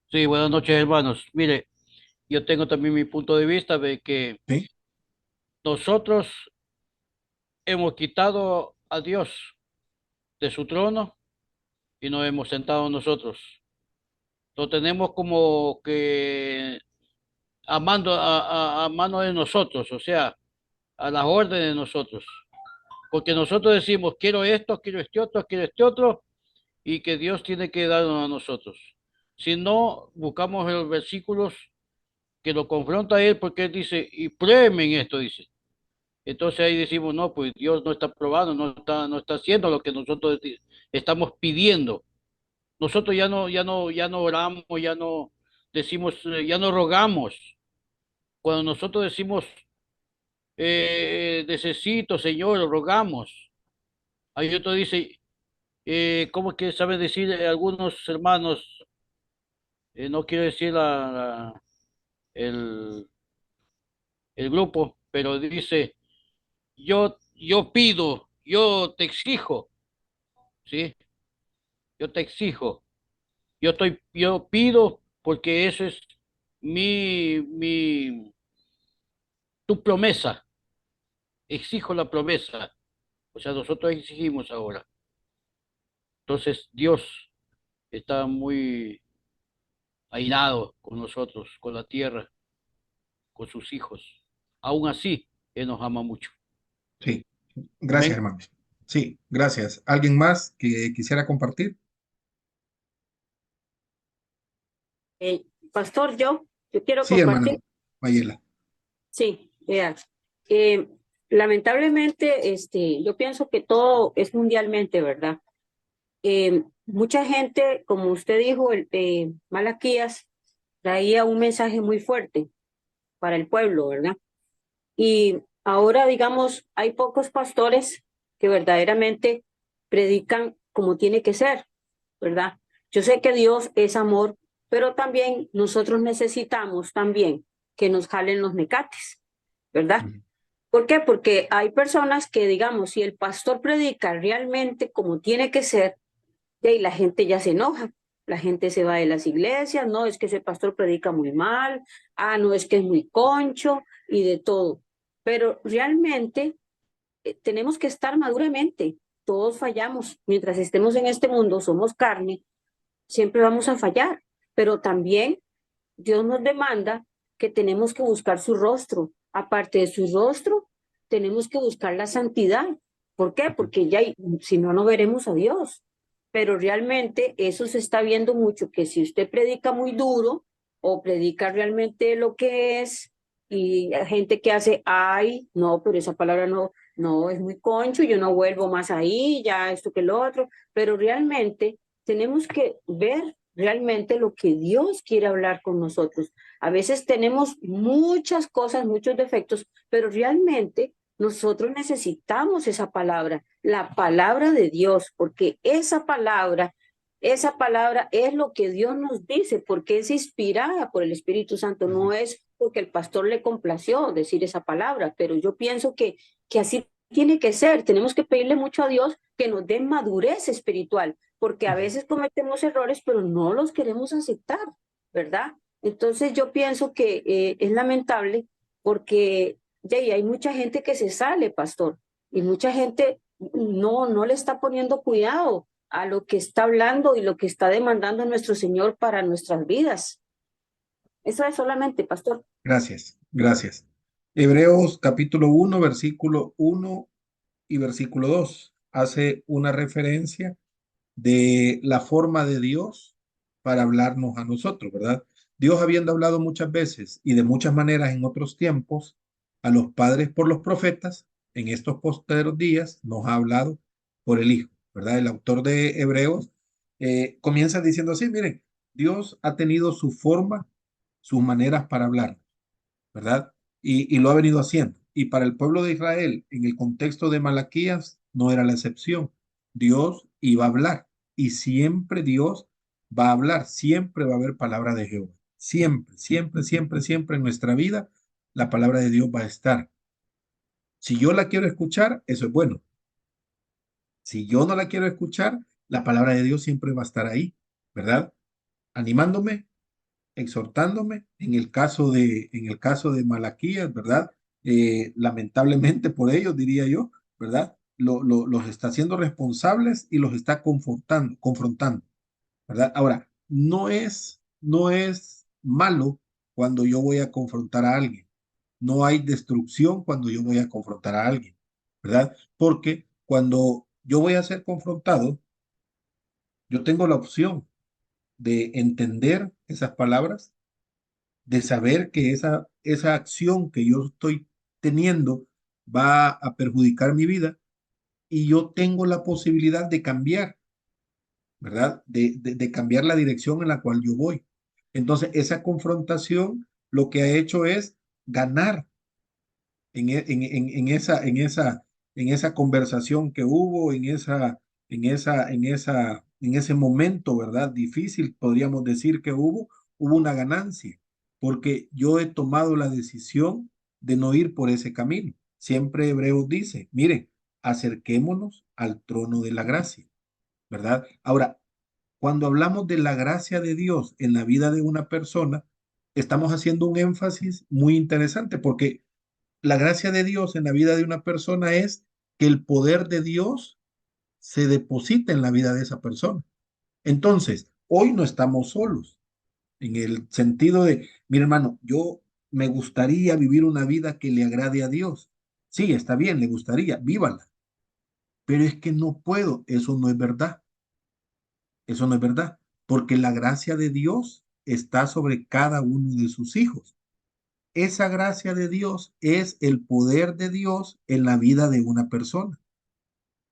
Sí, buenas noches, hermanos. Mire, yo tengo también mi punto de vista de que sí, nosotros hemos quitado a Dios de su trono y nos hemos sentado nosotros. Lo tenemos como que a mano de nosotros, o sea, a las órdenes de nosotros. Porque nosotros decimos, quiero esto, quiero este otro, y que Dios tiene que darnos a nosotros. Si no, buscamos los versículos que lo confronta a él, porque él dice, y prueben en esto, dice. Entonces ahí decimos, no, pues Dios no está probando, no está haciendo lo que nosotros estamos pidiendo. Nosotros ya no oramos, ya no decimos, ya no rogamos. Cuando nosotros decimos, necesito, Señor, rogamos. Hay otro dice, ¿cómo es que saben decir algunos hermanos? No quiero decir el, el grupo, pero dice, yo pido, yo te exijo, ¿sí? yo te exijo, yo pido porque eso es tu promesa, exijo la promesa, o sea, nosotros exigimos ahora. Entonces Dios está muy airado con nosotros, con la tierra, con sus hijos. Aún así, Él nos ama mucho. Sí, gracias, Amén. hermanos. Sí, gracias. ¿Alguien más que quisiera compartir? Pastor, yo quiero Sí, compartir. hermano Mayela. Sí, vea, eh, lamentablemente, yo pienso que todo es mundialmente, ¿verdad? Mucha gente, como usted dijo, Malaquías traía un mensaje muy fuerte para el pueblo, ¿verdad? Y ahora, digamos, hay pocos pastores que verdaderamente predican como tiene que ser, ¿verdad? Yo sé que Dios es amor, pero también nosotros necesitamos también que nos jalen los mecates, ¿verdad? ¿Por qué? Porque hay personas que, digamos, si el pastor predica realmente como tiene que ser, y ahí la gente ya se enoja, la gente se va de las iglesias, no, es que ese pastor predica muy mal, no, es que es muy concho y de todo. Pero realmente tenemos que estar maduramente, todos fallamos, mientras estemos en este mundo, somos carne, siempre vamos a fallar, pero también Dios nos demanda que tenemos que buscar su rostro. Aparte de su rostro, tenemos que buscar la santidad. ¿Por qué? Porque ya, si no, no veremos a Dios. Pero realmente eso se está viendo mucho, que si usted predica muy duro o predica realmente lo que es, y hay gente que hace, ay, no, pero esa palabra no, no es muy concho, yo no vuelvo más ahí, ya esto que lo otro, pero realmente tenemos que ver realmente lo que Dios quiere hablar con nosotros. A veces tenemos muchas cosas, muchos defectos, pero realmente nosotros necesitamos esa palabra, la palabra de Dios, porque esa palabra es lo que Dios nos dice, porque es inspirada por el Espíritu Santo, no es porque el pastor le complació decir esa palabra, pero yo pienso que así tiene que ser. Tenemos que pedirle mucho a Dios que nos dé madurez espiritual, porque a veces cometemos errores, pero no los queremos aceptar, ¿verdad? Entonces yo pienso que es lamentable porque hay mucha gente que se sale, pastor, y mucha gente no le está poniendo cuidado a lo que está hablando y lo que está demandando nuestro Señor para nuestras vidas. Eso es solamente, pastor. Gracias, gracias. Hebreos capítulo 1, versículo 1 y versículo 2 hace una referencia de la forma de Dios para hablarnos a nosotros, ¿verdad? Dios habiendo hablado muchas veces y de muchas maneras en otros tiempos a los padres por los profetas, en estos posteros días nos ha hablado por el Hijo, ¿verdad? El autor de Hebreos comienza diciendo así, miren, Dios ha tenido su forma, sus maneras para hablar, ¿verdad? Y lo ha venido haciendo. Y para el pueblo de Israel, en el contexto de Malaquías, no era la excepción. Dios iba a hablar y siempre Dios va a hablar, siempre va a haber palabra de Jehová. Siempre, siempre, siempre, siempre en nuestra vida la palabra de Dios va a estar. Si yo la quiero escuchar, eso es bueno. Si yo no la quiero escuchar, la palabra de Dios siempre va a estar ahí, ¿verdad? Animándome, exhortándome, en el caso de Malaquías, ¿verdad? Lamentablemente por ellos, diría yo, ¿verdad? Los está haciendo responsables y los está confrontando, ¿verdad? Ahora, no es malo cuando yo voy a confrontar a alguien. No hay destrucción cuando yo voy a confrontar a alguien, ¿verdad? Porque cuando yo voy a ser confrontado, yo tengo la opción de entender esas palabras, de saber que esa acción que yo estoy teniendo va a perjudicar mi vida y yo tengo la posibilidad de cambiar, ¿verdad? De cambiar la dirección en la cual yo voy. Entonces, esa confrontación lo que ha hecho es ganar en esa conversación que hubo, en ese momento, ¿verdad? Difícil, podríamos decir que hubo una ganancia, porque yo he tomado la decisión de no ir por ese camino. Siempre Hebreos dice, miren, acerquémonos al trono de la gracia, ¿verdad? Ahora, cuando hablamos de la gracia de Dios en la vida de una persona, estamos haciendo un énfasis muy interesante porque la gracia de Dios en la vida de una persona es que el poder de Dios se deposita en la vida de esa persona. Entonces, hoy no estamos solos, en el sentido de, mi hermano, yo me gustaría vivir una vida que le agrade a Dios. Sí, está bien, le gustaría, vívala. Pero es que no puedo, eso no es verdad. Eso no es verdad, porque la gracia de Dios está sobre cada uno de sus hijos. Esa gracia de Dios es el poder de Dios en la vida de una persona.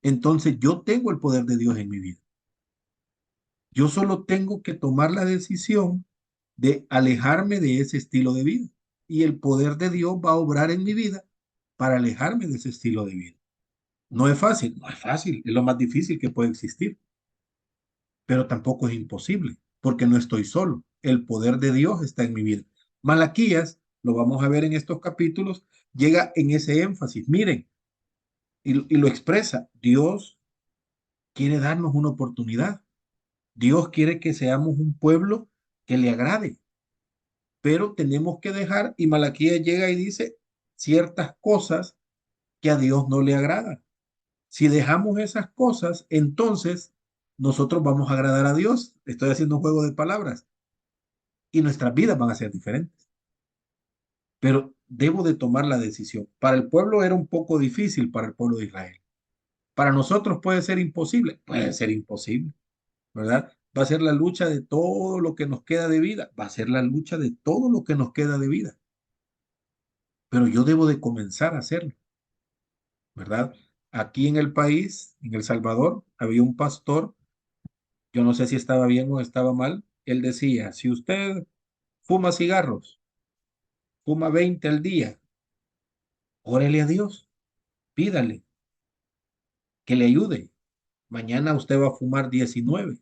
Entonces yo tengo el poder de Dios en mi vida. Yo solo tengo que tomar la decisión de alejarme de ese estilo de vida. Y el poder de Dios va a obrar en mi vida para alejarme de ese estilo de vida. No es fácil, no es fácil, es lo más difícil que puede existir, pero tampoco es imposible, porque no estoy solo. El poder de Dios está en mi vida. Malaquías, lo vamos a ver en estos capítulos, llega en ese énfasis. Miren, y lo expresa. Dios quiere darnos una oportunidad. Dios quiere que seamos un pueblo que le agrade, pero tenemos que dejar, y Malaquías llega y dice ciertas cosas que a Dios no le agradan. Si dejamos esas cosas, entonces nosotros vamos a agradar a Dios. Estoy haciendo un juego de palabras y nuestras vidas van a ser diferentes. Pero debo de tomar la decisión. Para el pueblo era un poco difícil, para el pueblo de Israel. Para nosotros puede ser imposible, ¿verdad? Va a ser la lucha de todo lo que nos queda de vida, va a ser la lucha de todo lo que nos queda de vida. Pero yo debo de comenzar a hacerlo, ¿verdad? Aquí en el país, en El Salvador, había un pastor, yo no sé si estaba bien o estaba mal, él decía, si usted fuma cigarros, fuma 20 al día, órele a Dios, pídale que le ayude. Mañana usted va a fumar 19,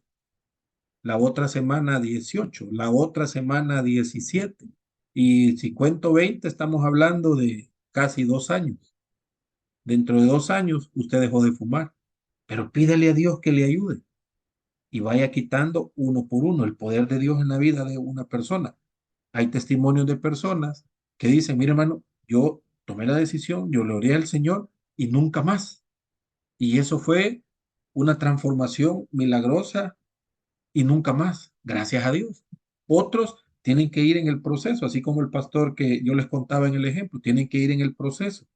la otra semana 18, la otra semana 17. Y si cuento 20, estamos hablando de casi 2 años. Dentro de 2 años usted dejó de fumar, pero pídale a Dios que le ayude y vaya quitando uno por uno el poder de Dios en la vida de una persona. Hay testimonios de personas que dicen, mire hermano, yo tomé la decisión, yo le oré al Señor y nunca más. Y eso fue una transformación milagrosa y nunca más, gracias a Dios. Otros tienen que ir en el proceso, así como el pastor que yo les contaba en el ejemplo, tienen que ir en el proceso.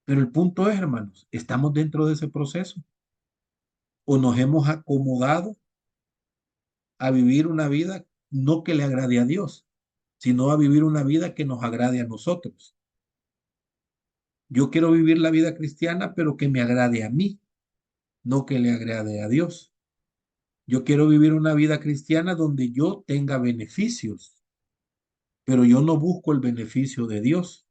Pero el punto es, hermanos, ¿estamos dentro de ese proceso? ¿O nos hemos acomodado a vivir una vida no que le agrade a Dios, sino a vivir una vida que nos agrade a nosotros? Yo quiero vivir la vida cristiana, pero que me agrade a mí, no que le agrade a Dios. Yo quiero vivir una vida cristiana donde yo tenga beneficios, pero yo no busco el beneficio de Dios.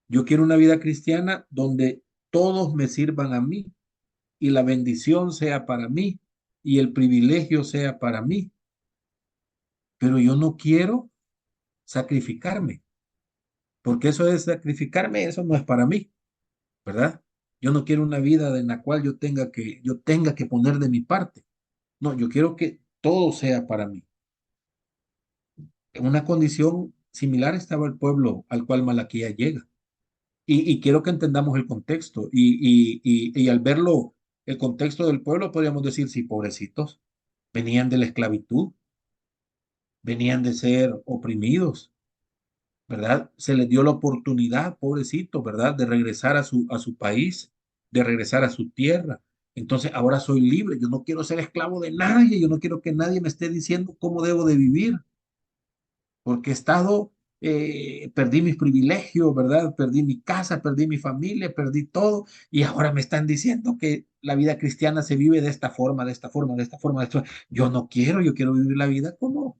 Yo quiero una vida cristiana donde todos me sirvan a mí y la bendición sea para mí y el privilegio sea para mí, pero yo no quiero sacrificarme, porque eso de sacrificarme, eso no es para mí, ¿verdad? Yo no quiero una vida en la cual yo tenga que poner de mi parte. No, yo quiero que todo sea para mí. En una condición similar estaba el pueblo al cual Malaquías llega. Y quiero que entendamos el contexto. Y al verlo, el contexto del pueblo, podríamos decir, sí, pobrecitos, venían de la esclavitud, venían de ser oprimidos, ¿verdad? Se les dio la oportunidad, pobrecitos, ¿verdad? De regresar a su país, de regresar a su tierra. Entonces, ahora soy libre, yo no quiero ser esclavo de nadie, yo no quiero que nadie me esté diciendo cómo debo de vivir, porque he estado, perdí mis privilegios, ¿verdad? Perdí mi casa, perdí mi familia, perdí todo, y ahora me están diciendo que la vida cristiana se vive de esta forma, de esta forma, de esta forma, de esta. Yo no quiero, yo quiero vivir la vida como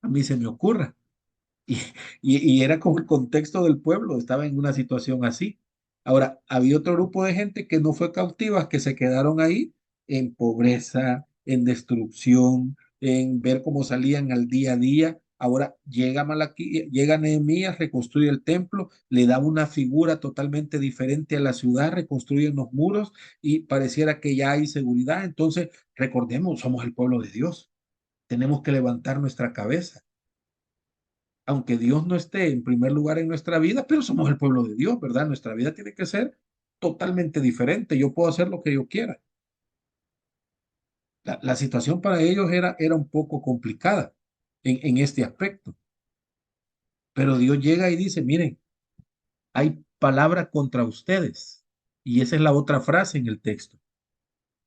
a mí se me ocurra. Y, y era como el contexto del pueblo, estaba en una situación así. Ahora, había otro grupo de gente que no fue cautiva, que se quedaron ahí en pobreza, en destrucción, en ver cómo salían al día a día Ahora llega Malaquías, llega Nehemías, reconstruye el templo, le da una figura totalmente diferente a la ciudad, reconstruyen los muros y pareciera que ya hay seguridad. Entonces, recordemos, somos el pueblo de Dios. Tenemos que levantar nuestra cabeza. Aunque Dios no esté en primer lugar en nuestra vida, pero somos el pueblo de Dios, ¿verdad? Nuestra vida tiene que ser totalmente diferente. Yo puedo hacer lo que yo quiera. La situación para ellos era un poco complicada en este aspecto. Pero Dios llega y dice, miren, hay palabra contra ustedes. Y esa es la otra frase en el texto.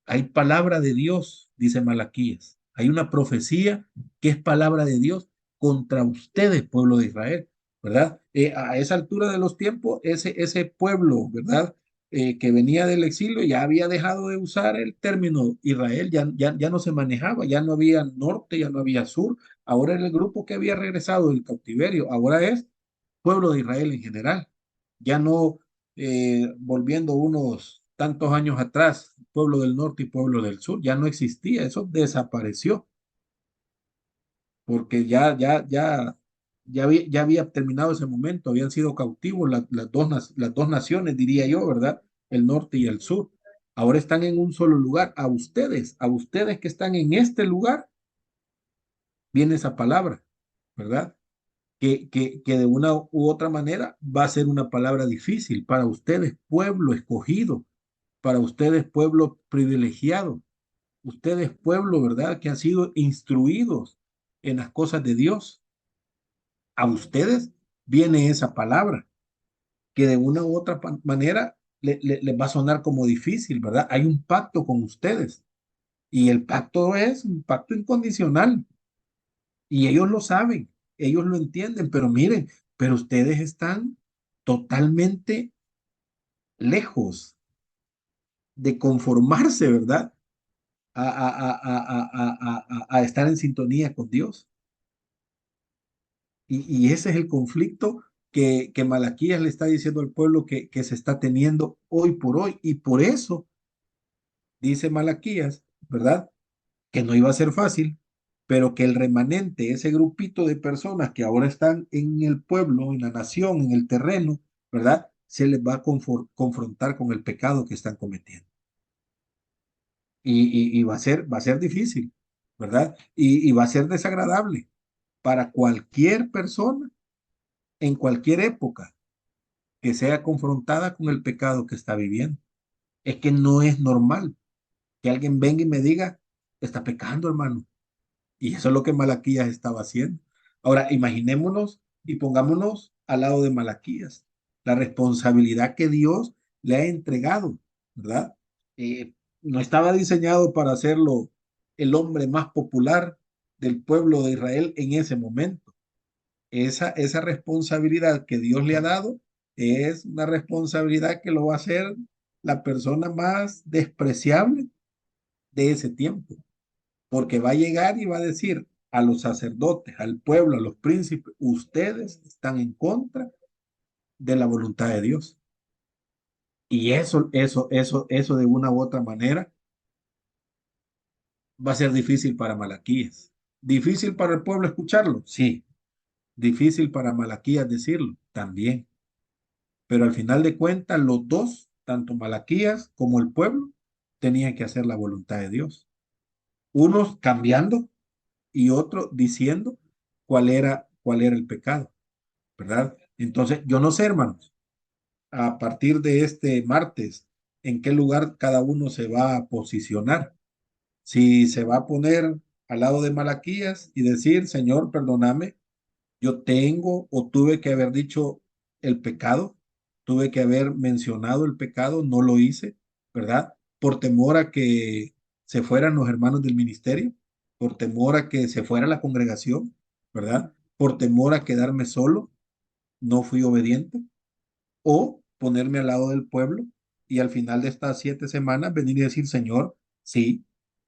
Hay palabra de Dios, dice Malaquías. Hay una profecía que es palabra de Dios contra ustedes, pueblo de Israel, ¿verdad? A esa altura de los tiempos, ese pueblo, ¿verdad? Que venía del exilio ya había dejado de usar el término Israel, ya no se manejaba, ya no había norte, ya no había sur. Ahora era el grupo que había regresado del cautiverio, ahora es pueblo de Israel en general. Ya no volviendo unos tantos años atrás, pueblo del norte y pueblo del sur, ya no existía, eso desapareció, porque ya había terminado ese momento, habían sido cautivos las dos naciones, diría yo, ¿verdad? El norte y el sur. Ahora están en un solo lugar. A ustedes que están en este lugar, viene esa palabra, ¿verdad? Que de una u otra manera va a ser una palabra difícil para ustedes, pueblo escogido, para ustedes, pueblo privilegiado, ustedes, pueblo, ¿verdad? Que han sido instruidos en las cosas de Dios. A ustedes viene esa palabra, que de una u otra manera les va a sonar como difícil, ¿verdad? Hay un pacto con ustedes y el pacto es un pacto incondicional y ellos lo saben, ellos lo entienden, pero miren, pero ustedes están totalmente lejos de conformarse, ¿verdad? A estar en sintonía con Dios. Y ese es el conflicto que Malaquías le está diciendo al pueblo que se está teniendo hoy por hoy. Y por eso dice Malaquías, ¿verdad? Que no iba a ser fácil, pero que el remanente, ese grupito de personas que ahora están en el pueblo, en la nación, en el terreno, ¿verdad? Se les va a confrontar con el pecado que están cometiendo. Y va a ser difícil, ¿verdad? Y va a ser desagradable para cualquier persona en cualquier época que sea confrontada con el pecado que está viviendo. Es que no es normal que alguien venga y me diga, está pecando, hermano. Y eso es lo que Malaquías estaba haciendo. Ahora, imaginémonos y pongámonos al lado de Malaquías, la responsabilidad que Dios le ha entregado, ¿verdad? No estaba diseñado para hacerlo el hombre más popular del pueblo de Israel en ese momento. Esa responsabilidad que Dios le ha dado es una responsabilidad que lo va a hacer la persona más despreciable de ese tiempo, porque va a llegar y va a decir a los sacerdotes, al pueblo, a los príncipes, ustedes están en contra de la voluntad de Dios. Y eso de una u otra manera va a ser difícil para Malaquías. ¿Difícil para el pueblo escucharlo? Sí. ¿Difícil para Malaquías decirlo? También. Pero al final de cuentas, los dos, tanto Malaquías como el pueblo, tenían que hacer la voluntad de Dios. Unos cambiando y otros diciendo cuál era el pecado, ¿verdad? Entonces, yo no sé, hermanos, a partir de este martes, en qué lugar cada uno se va a posicionar. Si se va a poner al lado de Malaquías y decir, Señor, perdóname, yo tengo o tuve que haber dicho el pecado, tuve que haber mencionado el pecado, no lo hice, ¿verdad? Por temor a que se fueran los hermanos del ministerio, por temor a que se fuera la congregación, ¿verdad? Por temor a quedarme solo, no fui obediente, o ponerme al lado del pueblo y al final de estas 7 semanas venir y decir, Señor, sí,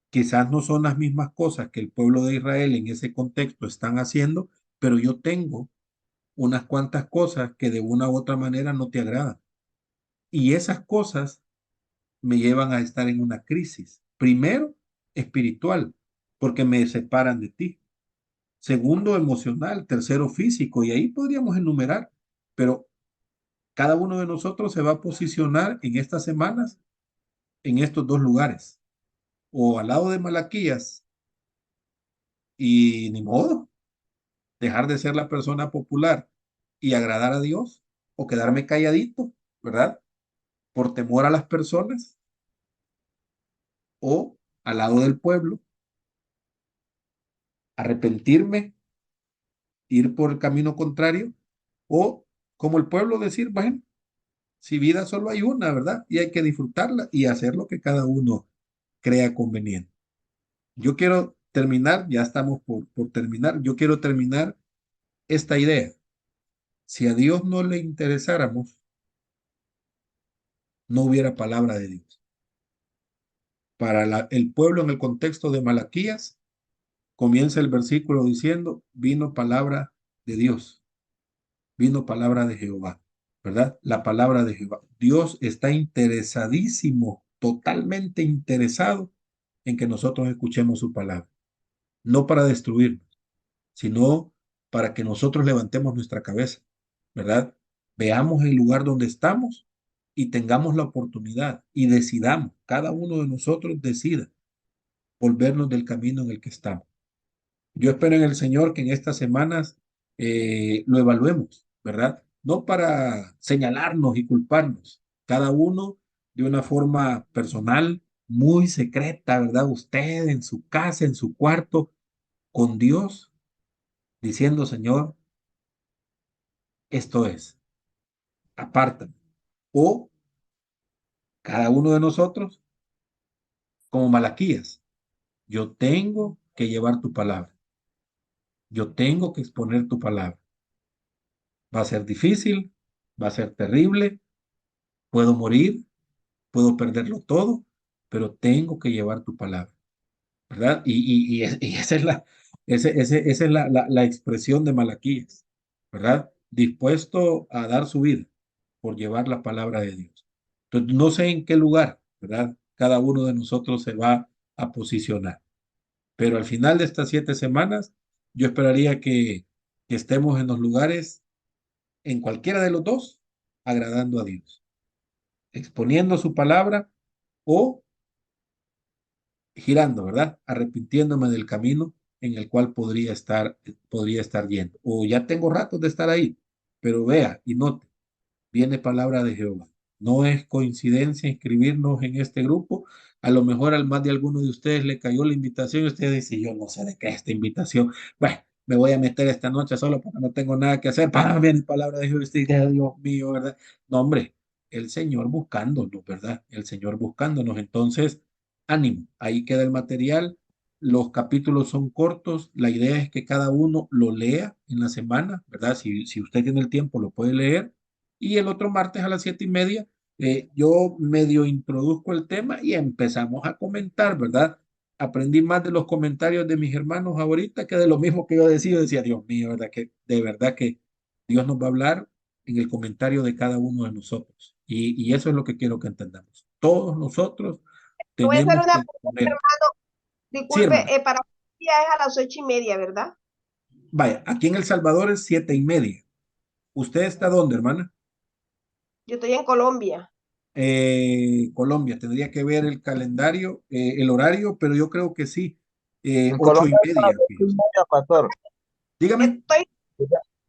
quizás no son las mismas cosas que el pueblo de Israel en ese contexto están haciendo, pero yo tengo unas cuantas cosas que de una u otra manera no te agradan. Y esas cosas me llevan a estar en una crisis. Primero, espiritual, porque me separan de ti. segundo emocional, tercero físico, y ahí podríamos enumerar, pero cada uno de nosotros se va a posicionar en estas semanas en estos dos lugares, o al lado de Malaquías, y ni modo, dejar de ser la persona popular y agradar a Dios, o quedarme calladito, ¿verdad? Por temor a las personas, o al lado del pueblo, arrepentirme, ir por el camino contrario, o como el pueblo decir, bueno, si vida solo hay una, ¿verdad? Y hay que disfrutarla y hacer lo que cada uno crea conveniente. Yo quiero terminar, ya estamos por terminar, yo quiero terminar esta idea. Si a Dios no le interesáramos, no hubiera palabra de Dios. Para el pueblo en el contexto de Malaquías, comienza el versículo diciendo, vino palabra de Dios, vino palabra de Jehová, ¿verdad? La palabra de Jehová. Dios está interesadísimo, totalmente interesado en que nosotros escuchemos su palabra, no para destruirnos, sino para que nosotros levantemos nuestra cabeza, ¿verdad? Veamos el lugar donde estamos y tengamos la oportunidad y decidamos, cada uno de nosotros decida volvernos del camino en el que estamos. Yo espero en el Señor que en estas semanas lo evaluemos, ¿verdad? No para señalarnos y culparnos, cada uno de una forma personal, muy secreta, ¿verdad? Usted en su casa, en su cuarto, con Dios, diciendo, Señor, esto es, apártame. O cada uno de nosotros, como Malaquías, yo tengo que llevar tu palabra, yo tengo que exponer tu palabra. Va a ser difícil, va a ser terrible, puedo morir, puedo perderlo todo, pero tengo que llevar tu palabra, ¿verdad? Y esa es esa es la expresión de Malaquías, ¿verdad? Dispuesto a dar su vida por llevar la palabra de Dios. Entonces, no sé en qué lugar, ¿verdad? Cada uno de nosotros se va a posicionar, pero al final de estas 7 semanas, yo esperaría que estemos en los lugares, en cualquiera de los dos, agradando a Dios, exponiendo su palabra o girando, ¿verdad? Arrepintiéndome del camino en el cual podría estar yendo. O ya tengo ratos de estar ahí, pero vea y note, viene palabra de Jehová. No es coincidencia inscribirnos en este grupo. A lo mejor al más de alguno de ustedes le cayó la invitación y usted dice, yo no sé de qué es esta invitación. Bueno, me voy a meter esta noche solo porque no tengo nada que hacer. ¡Pam! Viene palabra de Jehová y usted dice, Dios mío, ¿verdad? No, hombre, el Señor buscándonos, ¿verdad? El Señor buscándonos. Entonces, ánimo, ahí queda el material. Los capítulos son cortos. La idea es que cada uno lo lea en la semana, ¿verdad? Si usted tiene el tiempo, lo puede leer y el otro martes a las 7:30 yo medio introduzco el tema y empezamos a comentar, ¿verdad? Aprendí más de los comentarios de mis hermanos ahorita que de lo mismo que yo decía. Yo decía, Dios mío, ¿verdad? Que de verdad que Dios nos va a hablar en el comentario de cada uno de nosotros. Y eso es lo que quiero que entendamos. Todos nosotros Voy a hacer tenemos una que pregunta, exponer. hermano. Sí, Disculpe, hermana. para mí ya es a las 8:30, ¿verdad? Vaya, aquí en El Salvador es 7:30. ¿Usted está dónde, hermana? Yo estoy en Colombia. Colombia, tendría que ver el calendario, el horario, pero yo creo que sí, En 8:30, fíjese. Colombia, pastor. Dígame, Estoy,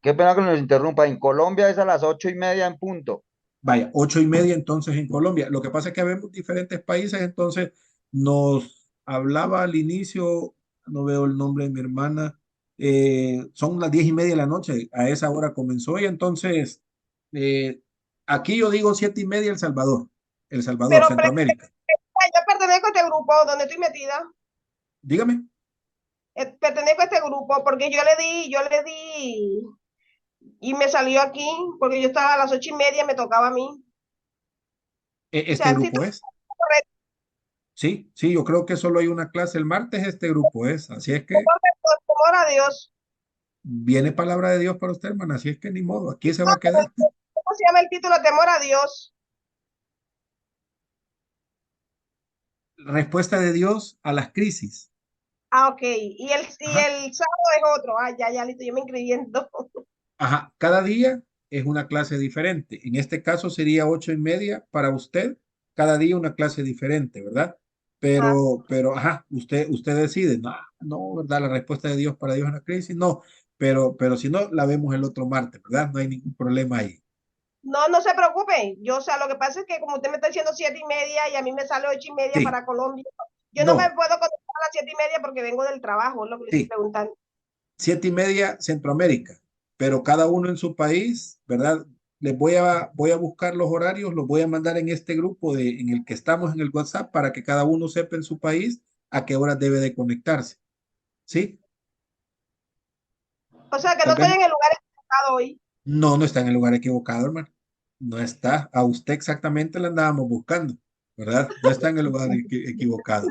Qué pena que nos interrumpa. En Colombia es a las 8:30 en punto. vaya, 8:30 entonces en Colombia. Lo que pasa es que vemos diferentes países, entonces nos hablaba al inicio, no veo el nombre de mi hermana, son las 10:30 de la noche, a esa hora comenzó y entonces eh, aquí yo digo 7:30 El Salvador, pero Centroamérica. yo pertenezco a este grupo donde estoy metida. Dígame, Pertenezco a este grupo porque yo le di y me salió aquí porque yo estaba a las 8:30, me tocaba a mí. O este sea, sí, grupo es. Sí, sí, yo creo que solo hay una clase el martes, este grupo es. Así es que temor a Dios. viene palabra de Dios para usted, hermana. Así es que ni modo, aquí se va Ah, a quedar. ¿cómo se llama el título? Temor a Dios. Respuesta de Dios a las crisis. Ah, ok. Y el sábado es otro. Ah, ya, listo, yo me inscribí en dos. Ajá, cada día es una clase diferente. En este caso sería 8:30 para usted, cada día una clase diferente, ¿verdad? Ah, Ajá, usted decide, no, no, ¿verdad? La respuesta de Dios para Dios en la crisis, no, pero si no, la vemos el otro martes, ¿verdad? No hay ningún problema ahí. no se preocupen. Yo, o sea, lo que pasa es que como usted me está diciendo 7:30 y a mí me sale 8:30 Sí, para Colombia, yo no me no, puedo conectar a las 7:30 porque vengo del trabajo, es lo que le estoy sí, preguntando. 7:30 Centroamérica, pero cada uno en su país, ¿verdad? Voy a buscar los horarios, los voy a mandar en este grupo en el que estamos en el WhatsApp para que cada uno sepa en su país a qué hora debe de conectarse, ¿sí? O sea, que no Tal estoy vez en el lugar equivocado hoy. no está en el lugar equivocado, hermano. No está. A usted exactamente la andábamos buscando, ¿verdad? No está en el lugar equivocado.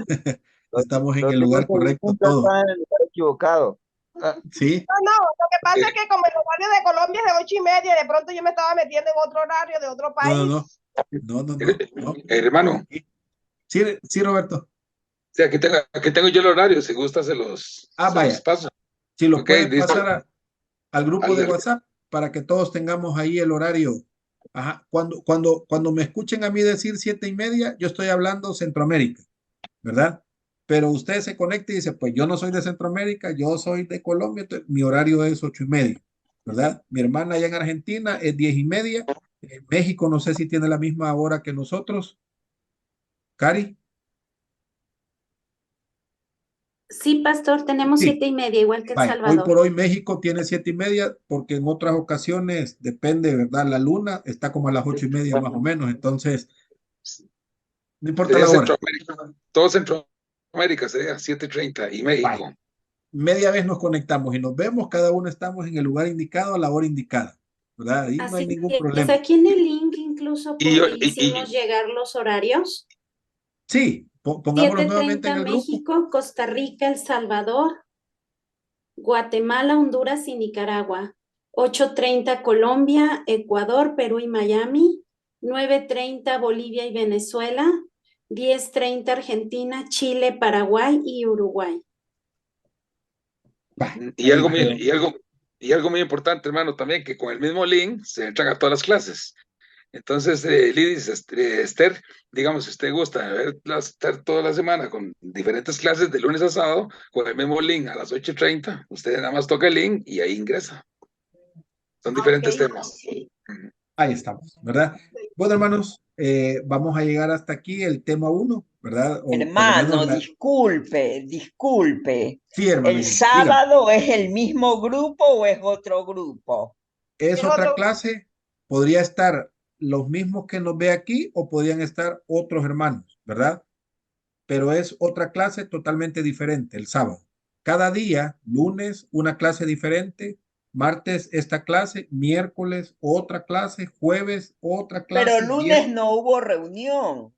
Los, Estamos en los el lugar 5 segundos correcto todo, están en el lugar equivocado. Ah, ¿sí? No, lo que pasa es Eh, que como el horario de Colombia es de 8:30, de pronto yo me estaba metiendo en otro horario de otro No, no, no, país. no, no, no, eh, no. hermano, Sí, sí, sí, Roberto. sí, aquí tengo yo el horario, si gusta se los Vaya, paso. si lo Ok, pueden listo. pasar al grupo de Al- WhatsApp para que todos tengamos ahí el horario. Ajá. Cuando me escuchen a mí decir 7:30, yo estoy hablando Centroamérica, ¿verdad? Pero usted se conecta y dice, pues yo no soy de Centroamérica, yo soy de Colombia, entonces, mi horario es 8:30, ¿verdad? Mi hermana allá en Argentina es 10:30. En México no sé si tiene la misma hora que nosotros. Cari, Sí, pastor, tenemos sí. 7:30, igual que El Vaya, hoy por Salvador. hoy México tiene 7:30 porque en otras ocasiones depende, ¿verdad? La luna está como a las 8:30 más o menos, entonces no importa Sería la hora. Centroamérica, todo Centroamérica sería 7:30 y Vaya, México. media vez nos conectamos y nos vemos, cada uno estamos en el lugar indicado a la hora indicada, ¿verdad? Ahí no hay Así ningún es, problema. aquí en el link incluso Y yo, hicimos llegar los horarios. Sí, pongámoslo nuevamente en 7:30 el grupo. México, Costa Rica, El Salvador, Guatemala, Honduras y Nicaragua. 8:30 Colombia, Ecuador, Perú y Miami. 9:30 Bolivia y Venezuela. 10:30 Argentina, Chile, Paraguay y Uruguay. y algo Ahí muy, quedó. y algo muy importante, hermano, también, que con el mismo link se entran a todas las clases. Entonces, Lidis, Esther, digamos, si usted gusta estar toda la semana con diferentes clases de lunes a sábado, con el mismo link a las 8:30, usted nada más toca el link y ahí ingresa. Son diferentes Ok. temas. Ujú. Ahí estamos, ¿verdad? Bueno, hermanos, vamos a llegar hasta aquí el tema 1, ¿verdad? O por lo menos Hermano, disculpe. Sí, hermano ¿El Gino, dígame. sábado es el mismo grupo o es otro grupo? ¿Es Es otra otro. clase? Podría estar los mismos que nos ve aquí o podrían estar otros hermanos, ¿verdad? Pero es otra clase totalmente diferente el sábado. Cada día, lunes, una clase diferente, martes esta clase, miércoles otra clase, jueves otra Pero clase, lunes viernes. no hubo reunión.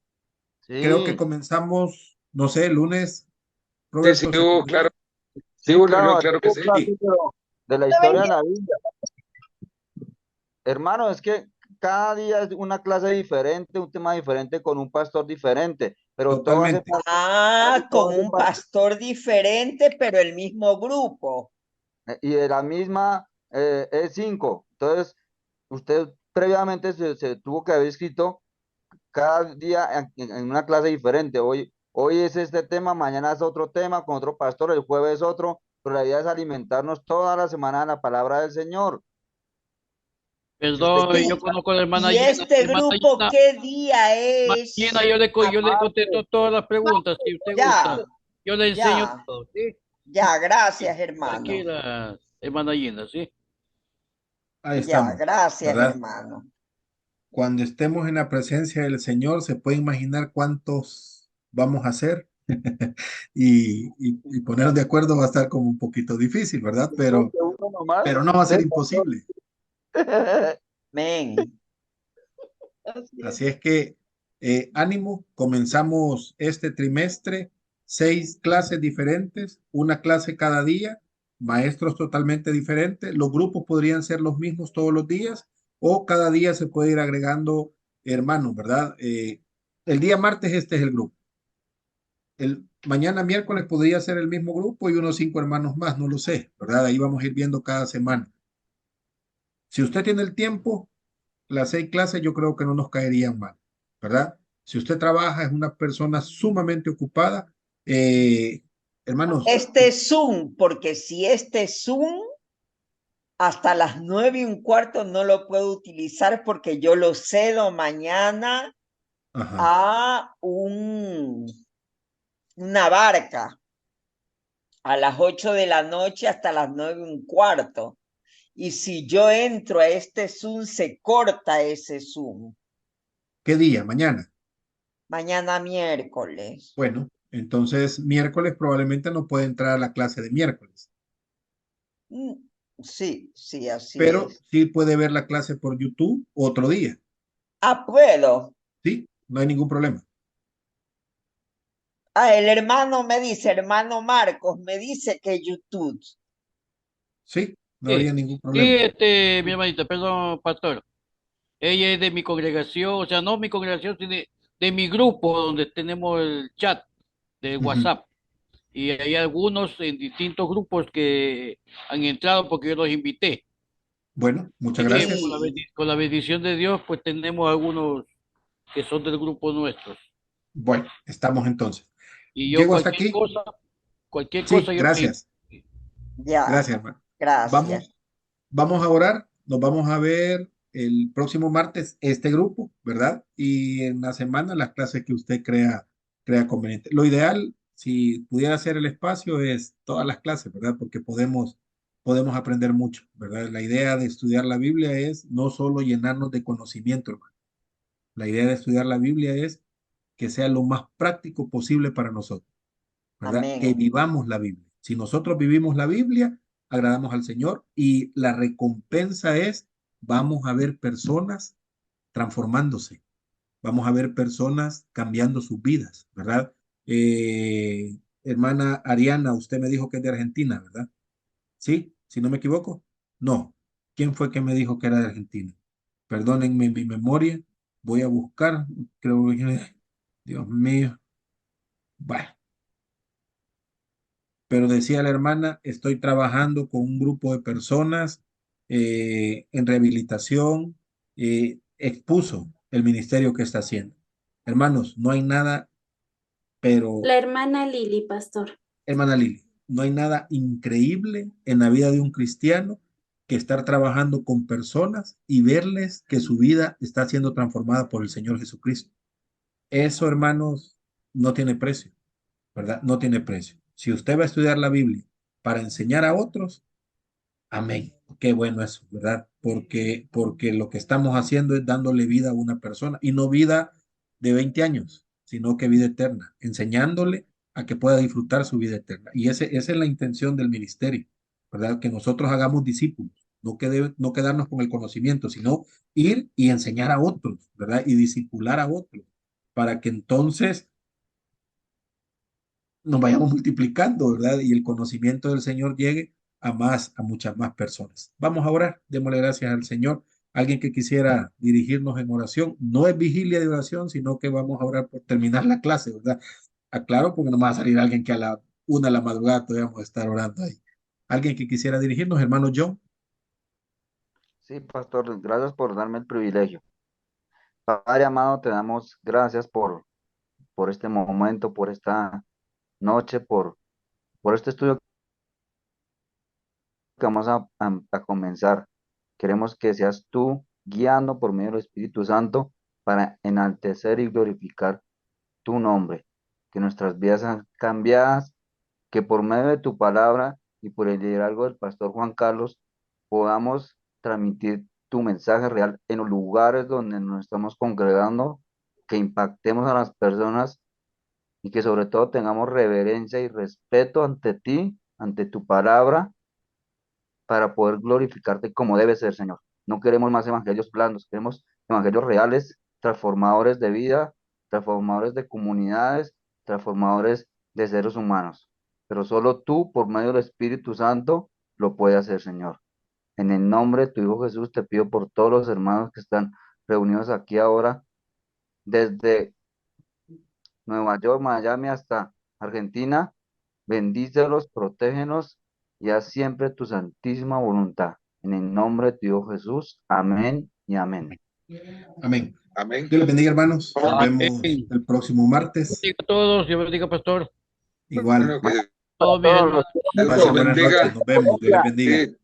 Creo que sí, comenzamos, no sé, lunes, Sí, sí Roberto, ¿se hubo, acuerda? claro, sí sí, hubo claro, reunión, aquí claro que hubo sí. clases, Sí. pero de la historia de la Biblia. Hermano, es que cada día es una clase diferente, un tema diferente con un pastor diferente, pero todo hace Totalmente. parte, Ah, todo con hace un parte, pastor diferente, pero el mismo grupo. y de la misma E5. Entonces, usted previamente se tuvo que haber inscrito cada día en una clase diferente. Hoy es este tema, mañana es otro tema con otro pastor, el jueves otro, pero la idea es alimentarnos toda la semana de la palabra del Señor. Perdón, yo ¿Y, conozco a la hermana y Gina. este grupo qué día Hermana es? Gina, yo le contesto Martes, todas las preguntas, si usted gusta. Ya, Yo le enseño ya, todo, ¿sí? ya, Sí, gracias, hermano. tranquila, hermana Gina, ¿sí? Ahí Ya, estamos, gracias, ¿verdad? hermano. Cuando estemos en la presencia del Señor, se puede imaginar cuántos vamos a hacer y ponernos de acuerdo va a estar como un poquito difícil, ¿verdad? creo que uno nomás, Pero no va a ser usted, imposible. pastor. Men. Así es. Así es que ánimo, comenzamos este trimestre, 6 clases diferentes, una clase cada día, maestros totalmente diferentes. Los grupos podrían ser los mismos todos los días o cada día se puede ir agregando hermanos, ¿verdad? El día martes este es el grupo. Mañana miércoles podría ser el mismo grupo y unos 5 hermanos más, no lo sé, ¿verdad? Ahí vamos a ir viendo cada semana. Si usted tiene el tiempo, las 6 clases yo creo que no nos caerían mal, ¿verdad? Si usted trabaja, es una persona sumamente ocupada, hermanos, Este Zoom, porque si este Zoom hasta las 9:15 no lo puedo utilizar porque yo lo cedo mañana ajá, a una barca a las 8 de la noche hasta las 9:15. Y si yo entro a este Zoom, se corta ese Zoom. ¿qué día? Mañana. Mañana miércoles. Bueno, entonces miércoles probablemente no puede entrar a la clase de miércoles, Sí, sí, así pero es. sí puede ver la clase por YouTube otro día, Ah, puedo. ¿sí? No hay ningún problema. Ah, el hermano me dice, hermano Marcos, me dice que YouTube. Sí, no Sí, habría ningún sí, problema. mi hermanita, perdón, pastor. Ella es de mi congregación, o sea, no mi congregación, sino de mi grupo donde tenemos el chat de Ujú. WhatsApp. Y hay algunos en distintos grupos que han entrado porque yo los invité. Bueno, muchas Así que gracias. Sí, con la bendición de Dios, pues tenemos algunos que son del grupo nuestros. Bueno, estamos entonces. Y yo Llego hasta aquí. cualquier Sí, cosa yo le... gracias. ya, Gracias, hermano. gracias. Vamos a orar. Nos vamos a ver el próximo martes este grupo, ¿verdad? Y en la semana las clases que usted crea conveniente. Lo ideal, si pudiera hacer el espacio, es todas las clases, ¿verdad? Porque podemos aprender mucho, ¿verdad? La idea de estudiar la Biblia es no solo llenarnos de conocimiento, hermano. La idea de estudiar la Biblia es que sea lo más práctico posible para nosotros, ¿verdad? Que Amén. vivamos la Biblia. Si nosotros vivimos la Biblia, agradamos al Señor y la recompensa es, vamos a ver personas transformándose, vamos a ver personas cambiando sus vidas, ¿verdad? Hermana Ariana, usted me dijo que es de Argentina, ¿verdad? ¿Sí? Si no me equivoco. No. ¿Quién fue que me dijo que era de Argentina? Perdónenme mi memoria. Voy a buscar. Creo que... Dios mío. Bueno, pero decía la hermana, estoy trabajando con un grupo de personas en rehabilitación, expuso el ministerio que está haciendo. Hermanos, no hay nada, pero La hermana Lili, pastor. hermana Lili, no hay nada increíble en la vida de un cristiano que estar trabajando con personas y verles que su vida está siendo transformada por el Señor Jesucristo. Eso, hermanos, no tiene precio, ¿verdad? No tiene precio. Si usted va a estudiar la Biblia para enseñar a otros, amén. Qué bueno eso, ¿verdad? Porque lo que estamos haciendo es dándole vida a una persona y no vida de 20 años, sino que vida eterna, enseñándole a que pueda disfrutar su vida eterna. Y esa es la intención del ministerio, ¿verdad? Que nosotros hagamos discípulos, no quedarnos con el conocimiento, sino ir y enseñar a otros, ¿verdad? Y discipular a otros, para que entonces nos vayamos multiplicando, ¿verdad? Y el conocimiento del Señor llegue a muchas más personas. Vamos a orar, démosle gracias al Señor. Alguien que quisiera dirigirnos en oración, no es vigilia de oración, sino que vamos a orar por terminar la clase, ¿verdad? Aclaro, porque no va a salir alguien que a la 1 de la madrugada todavía vamos a estar orando ahí. Alguien que quisiera dirigirnos, hermano John. Sí, pastor, gracias por darme el privilegio. Padre amado, te damos gracias por este momento, por esta noche, por este estudio que vamos a comenzar. Queremos que seas tú guiando por medio del Espíritu Santo para enaltecer y glorificar tu nombre, que nuestras vidas sean cambiadas, que por medio de tu palabra y por el liderazgo del pastor Juan Carlos podamos transmitir tu mensaje real en los lugares donde nos estamos congregando, que impactemos a las personas y que sobre todo tengamos reverencia y respeto ante ti, ante tu palabra, para poder glorificarte como debe ser, Señor. No queremos más evangelios blandos, queremos evangelios reales, transformadores de vida, transformadores de comunidades, transformadores de seres humanos. Pero solo tú, por medio del Espíritu Santo, lo puedes hacer, Señor. En el nombre de tu Hijo Jesús, te pido por todos los hermanos que están reunidos aquí ahora, desde Nueva York, Miami, Argentina, bendícelos, protégenos y haz siempre tu santísima voluntad. En el nombre de tu Hijo Jesús. Amén y amén. Amén. Amén. Dios les bendiga, hermanos. Nos vemos Amén. el próximo martes. Bendiga a todos, Dios bendiga, pastor. Igual. Bueno, que Todo bien. Dios Pasen los buenas bendiga. noches. Nos vemos. Dios les bendiga. Sí.